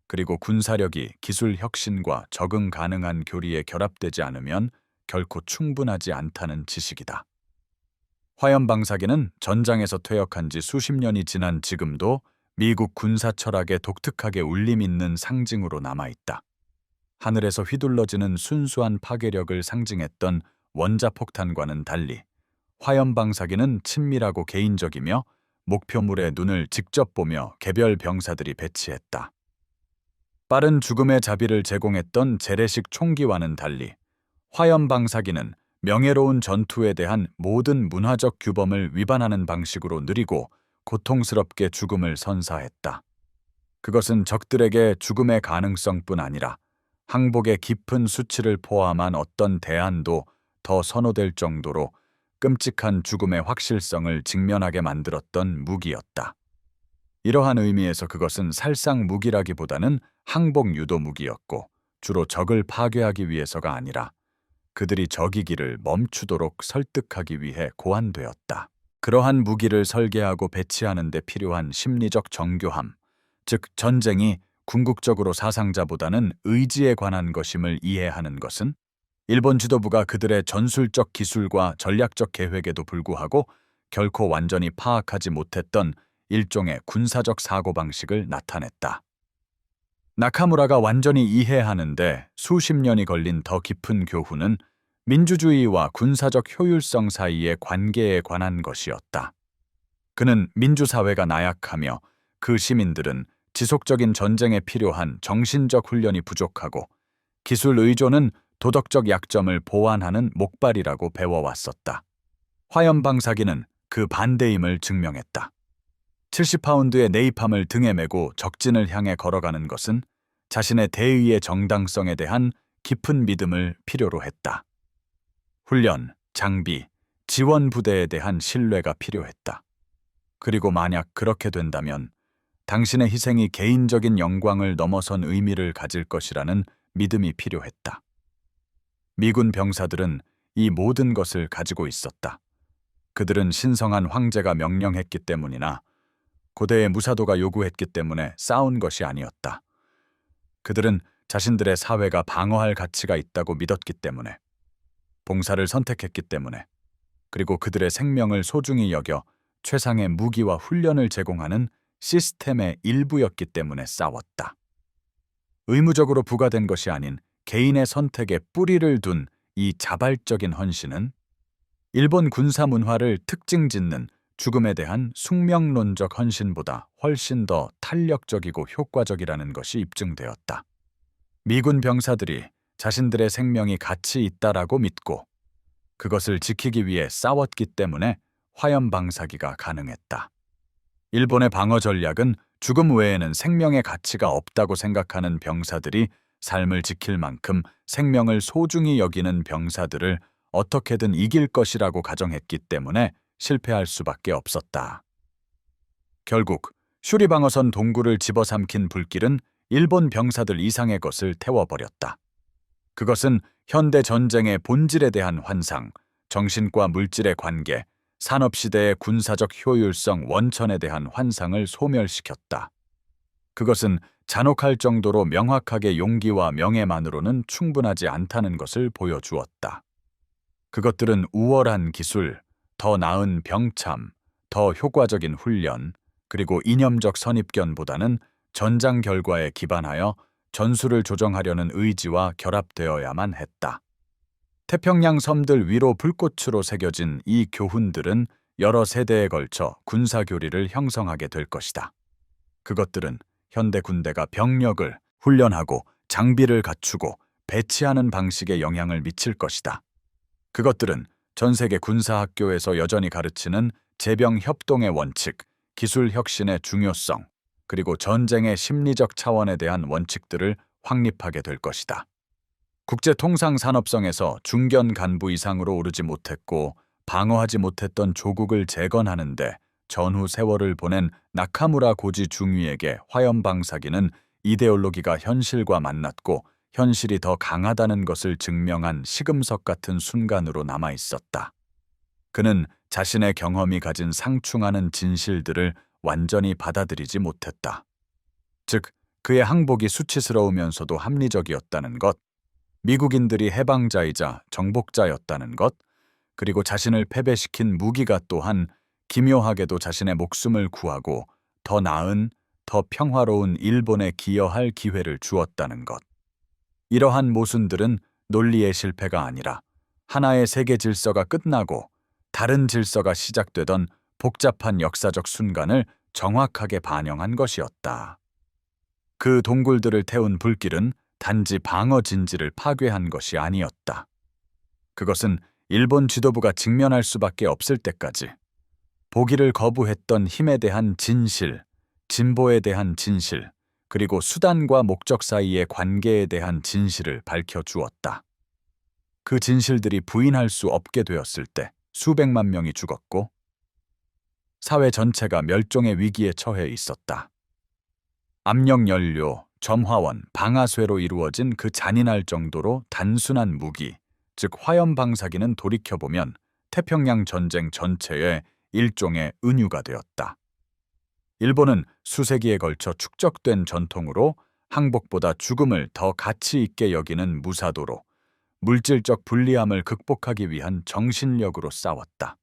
그리고 군사력이 기술 혁신과 적응 가능한 교리에 결합되지 않으면 결코 충분하지 않다는 지식이다. 화염방사기는 전장에서 퇴역한 지 수십 년이 지난 지금도 미국 군사 철학의 독특하게 울림 있는 상징으로 남아있다. 하늘에서 휘둘러지는 순수한 파괴력을 상징했던 원자폭탄과는 달리 화염방사기는 친밀하고 개인적이며 목표물의 눈을 직접 보며 개별 병사들이 배치했다. 빠른 죽음의 자비를 제공했던 재래식 총기와는 달리 화염방사기는 명예로운 전투에 대한 모든 문화적 규범을 위반하는 방식으로 느리고 고통스럽게 죽음을 선사했다. 그것은 적들에게 죽음의 가능성뿐 아니라 항복의 깊은 수치를 포함한 어떤 대안도 더 선호될 정도로 끔찍한 죽음의 확실성을 직면하게 만들었던 무기였다. 이러한 의미에서 그것은 살상 무기라기보다는 항복 유도 무기였고 주로 적을 파괴하기 위해서가 아니라 그들이 적이기를 멈추도록 설득하기 위해 고안되었다. 그러한 무기를 설계하고 배치하는 데 필요한 심리적 정교함, 즉 전쟁이 궁극적으로 사상자보다는 의지에 관한 것임을 이해하는 것은 일본 지도부가 그들의 전술적 기술과 전략적 계획에도 불구하고 결코 완전히 파악하지 못했던 일종의 군사적 사고방식을 나타냈다. 나카무라가 완전히 이해하는데 수십 년이 걸린 더 깊은 교훈은 민주주의와 군사적 효율성 사이의 관계에 관한 것이었다. 그는 민주사회가 나약하며 그 시민들은 지속적인 전쟁에 필요한 정신적 훈련이 부족하고 기술 의존은 도덕적 약점을 보완하는 목발이라고 배워왔었다. 화염방사기는 그 반대임을 증명했다. 70파운드의 네이팜을 등에 메고 적진을 향해 걸어가는 것은 자신의 대의의 정당성에 대한 깊은 믿음을 필요로 했다. 훈련, 장비, 지원 부대에 대한 신뢰가 필요했다. 그리고 만약 그렇게 된다면 당신의 희생이 개인적인 영광을 넘어선 의미를 가질 것이라는 믿음이 필요했다. 미군 병사들은 이 모든 것을 가지고 있었다. 그들은 신성한 황제가 명령했기 때문이나 고대의 무사도가 요구했기 때문에 싸운 것이 아니었다. 그들은 자신들의 사회가 방어할 가치가 있다고 믿었기 때문에, 봉사를 선택했기 때문에, 그리고 그들의 생명을 소중히 여겨 최상의 무기와 훈련을 제공하는 시스템의 일부였기 때문에 싸웠다. 의무적으로 부과된 것이 아닌 개인의 선택에 뿌리를 둔 이 자발적인 헌신은 일본 군사 문화를 특징짓는 죽음에 대한 숙명론적 헌신보다 훨씬 더 탄력적이고 효과적이라는 것이 입증되었다. 미군 병사들이 자신들의 생명이 가치 있다라고 믿고 그것을 지키기 위해 싸웠기 때문에 화염방사기가 가능했다. 일본의 방어 전략은 죽음 외에는 생명의 가치가 없다고 생각하는 병사들이 삶을 지킬 만큼 생명을 소중히 여기는 병사들을 어떻게든 이길 것이라고 가정했기 때문에 실패할 수밖에 없었다. 결국 슈리방어선 동굴을 집어삼킨 불길은 일본 병사들 이상의 것을 태워버렸다. 그것은 현대 전쟁의 본질에 대한 환상, 정신과 물질의 관계, 산업시대의 군사적 효율성 원천에 대한 환상을 소멸시켰다. 그것은 잔혹할 정도로 명확하게 용기와 명예만으로는 충분하지 않다는 것을 보여주었다. 그것들은 우월한 기술, 더 나은 병참, 더 효과적인 훈련, 그리고 이념적 선입견보다는 전장 결과에 기반하여 전술을 조정하려는 의지와 결합되어야만 했다. 태평양 섬들 위로 불꽃으로 새겨진 이 교훈들은 여러 세대에 걸쳐 군사교리를 형성하게 될 것이다. 그것들은 현대 군대가 병력을 훈련하고 장비를 갖추고 배치하는 방식에 영향을 미칠 것이다. 그것들은 전 세계 군사학교에서 여전히 가르치는 제병 협동의 원칙, 기술 혁신의 중요성, 그리고 전쟁의 심리적 차원에 대한 원칙들을 확립하게 될 것이다. 국제 통상 산업성에서 중견 간부 이상으로 오르지 못했고 방어하지 못했던 조국을 재건하는데 전후 세월을 보낸 나카무라 고지 중위에게 화염방사기는 이데올로기가 현실과 만났고 현실이 더 강하다는 것을 증명한 시금석 같은 순간으로 남아 있었다. 그는 자신의 경험이 가진 상충하는 진실들을 완전히 받아들이지 못했다. 즉, 그의 항복이 수치스러우면서도 합리적이었다는 것, 미국인들이 해방자이자 정복자였다는 것, 그리고 자신을 패배시킨 무기가 또한 기묘하게도 자신의 목숨을 구하고 더 나은, 더 평화로운 일본에 기여할 기회를 주었다는 것. 이러한 모순들은 논리의 실패가 아니라 하나의 세계 질서가 끝나고 다른 질서가 시작되던 복잡한 역사적 순간을 정확하게 반영한 것이었다. 그 동굴들을 태운 불길은 단지 방어 진지를 파괴한 것이 아니었다. 그것은 일본 지도부가 직면할 수밖에 없을 때까지 보기를 거부했던 힘에 대한 진실, 진보에 대한 진실, 그리고 수단과 목적 사이의 관계에 대한 진실을 밝혀주었다. 그 진실들이 부인할 수 없게 되었을 때 수백만 명이 죽었고 사회 전체가 멸종의 위기에 처해 있었다. 압력연료, 점화원, 방아쇠로 이루어진 그 잔인할 정도로 단순한 무기, 즉 화염방사기는 돌이켜보면 태평양 전쟁 전체의 일종의 은유가 되었다. 일본은 수세기에 걸쳐 축적된 전통으로 항복보다 죽음을 더 가치 있게 여기는 무사도로 물질적 불리함을 극복하기 위한 정신력으로 싸웠다.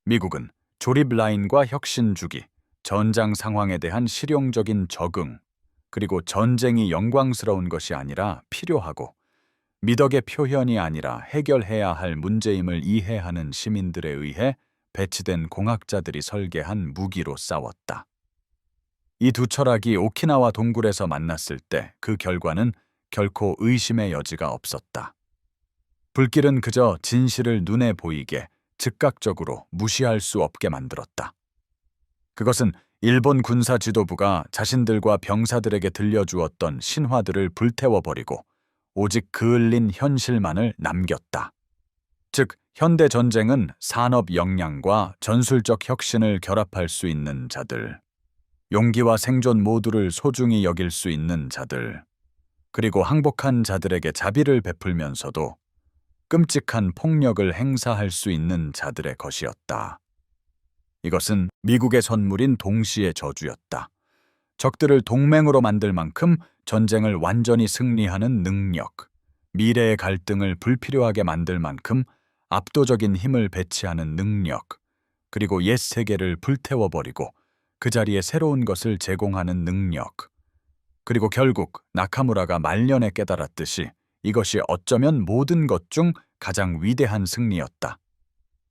미국은 조립 라인과 혁신 주기, 전장 상황에 대한 실용적인 적응, 그리고 전쟁이 영광스러운 것이 아니라 필요하고 미덕의 표현이 아니라 해결해야 할 문제임을 이해하는 시민들에 의해 배치된 공학자들이 설계한 무기로 싸웠다. 이 두 철학이 오키나와 동굴에서 만났을 때 그 결과는 결코 의심의 여지가 없었다. 불길은 그저 진실을 눈에 보이게 즉각적으로 무시할 수 없게 만들었다. 그것은 일본 군사 지도부가 자신들과 병사들에게 들려주었던 신화들을 불태워버리고 오직 그을린 현실만을 남겼다. 즉, 현대 전쟁은 산업 역량과 전술적 혁신을 결합할 수 있는 자들, 용기와 생존 모두를 소중히 여길 수 있는 자들, 그리고 항복한 자들에게 자비를 베풀면서도 끔찍한 폭력을 행사할 수 있는 자들의 것이었다. 이것은 미국의 선물인 동시의 저주였다. 적들을 동맹으로 만들 만큼 전쟁을 완전히 승리하는 능력, 미래의 갈등을 불필요하게 만들 만큼 압도적인 힘을 배치하는 능력, 그리고 옛 세계를 불태워버리고 그 자리에 새로운 것을 제공하는 능력, 그리고 결국 나카무라가 말년에 깨달았듯이 이것이 어쩌면 모든 것 중 가장 위대한 승리였다.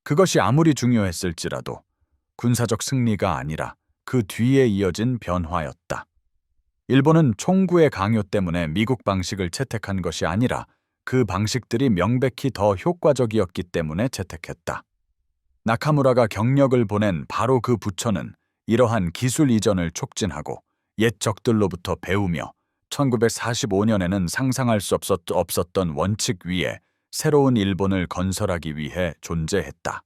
그것이 아무리 중요했을지라도 군사적 승리가 아니라 그 뒤에 이어진 변화였다. 일본은 총구의 강요 때문에 미국 방식을 채택한 것이 아니라 그 방식들이 명백히 더 효과적이었기 때문에 채택했다. 나카무라가 경력을 보낸 바로 그 부처는 이러한 기술 이전을 촉진하고 옛 적들로부터 배우며 1945년에는 상상할 수 없었던 원칙 위에 새로운 일본을 건설하기 위해 존재했다.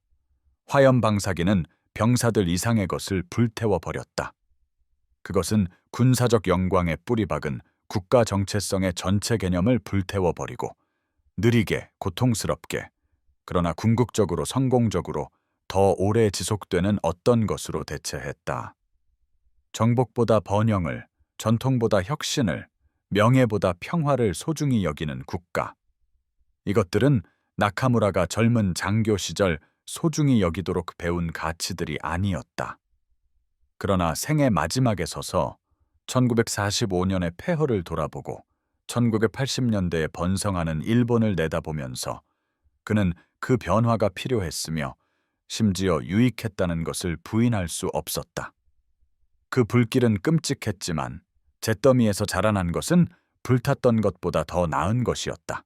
화염방사기는 병사들 이상의 것을 불태워버렸다. 그것은 군사적 영광에 뿌리박은 국가 정체성의 전체 개념을 불태워버리고 느리게, 고통스럽게, 그러나 궁극적으로 성공적으로 더 오래 지속되는 어떤 것으로 대체했다. 정복보다 번영을, 전통보다 혁신을, 명예보다 평화를 소중히 여기는 국가. 이것들은 나카무라가 젊은 장교 시절 소중히 여기도록 배운 가치들이 아니었다. 그러나 생애 마지막에 서서 1945년의 폐허를 돌아보고 1980년대에 번성하는 일본을 내다보면서 그는 그 변화가 필요했으며 심지어 유익했다는 것을 부인할 수 없었다. 그 불길은 끔찍했지만 잿더미에서 자라난 것은 불탔던 것보다 더 나은 것이었다.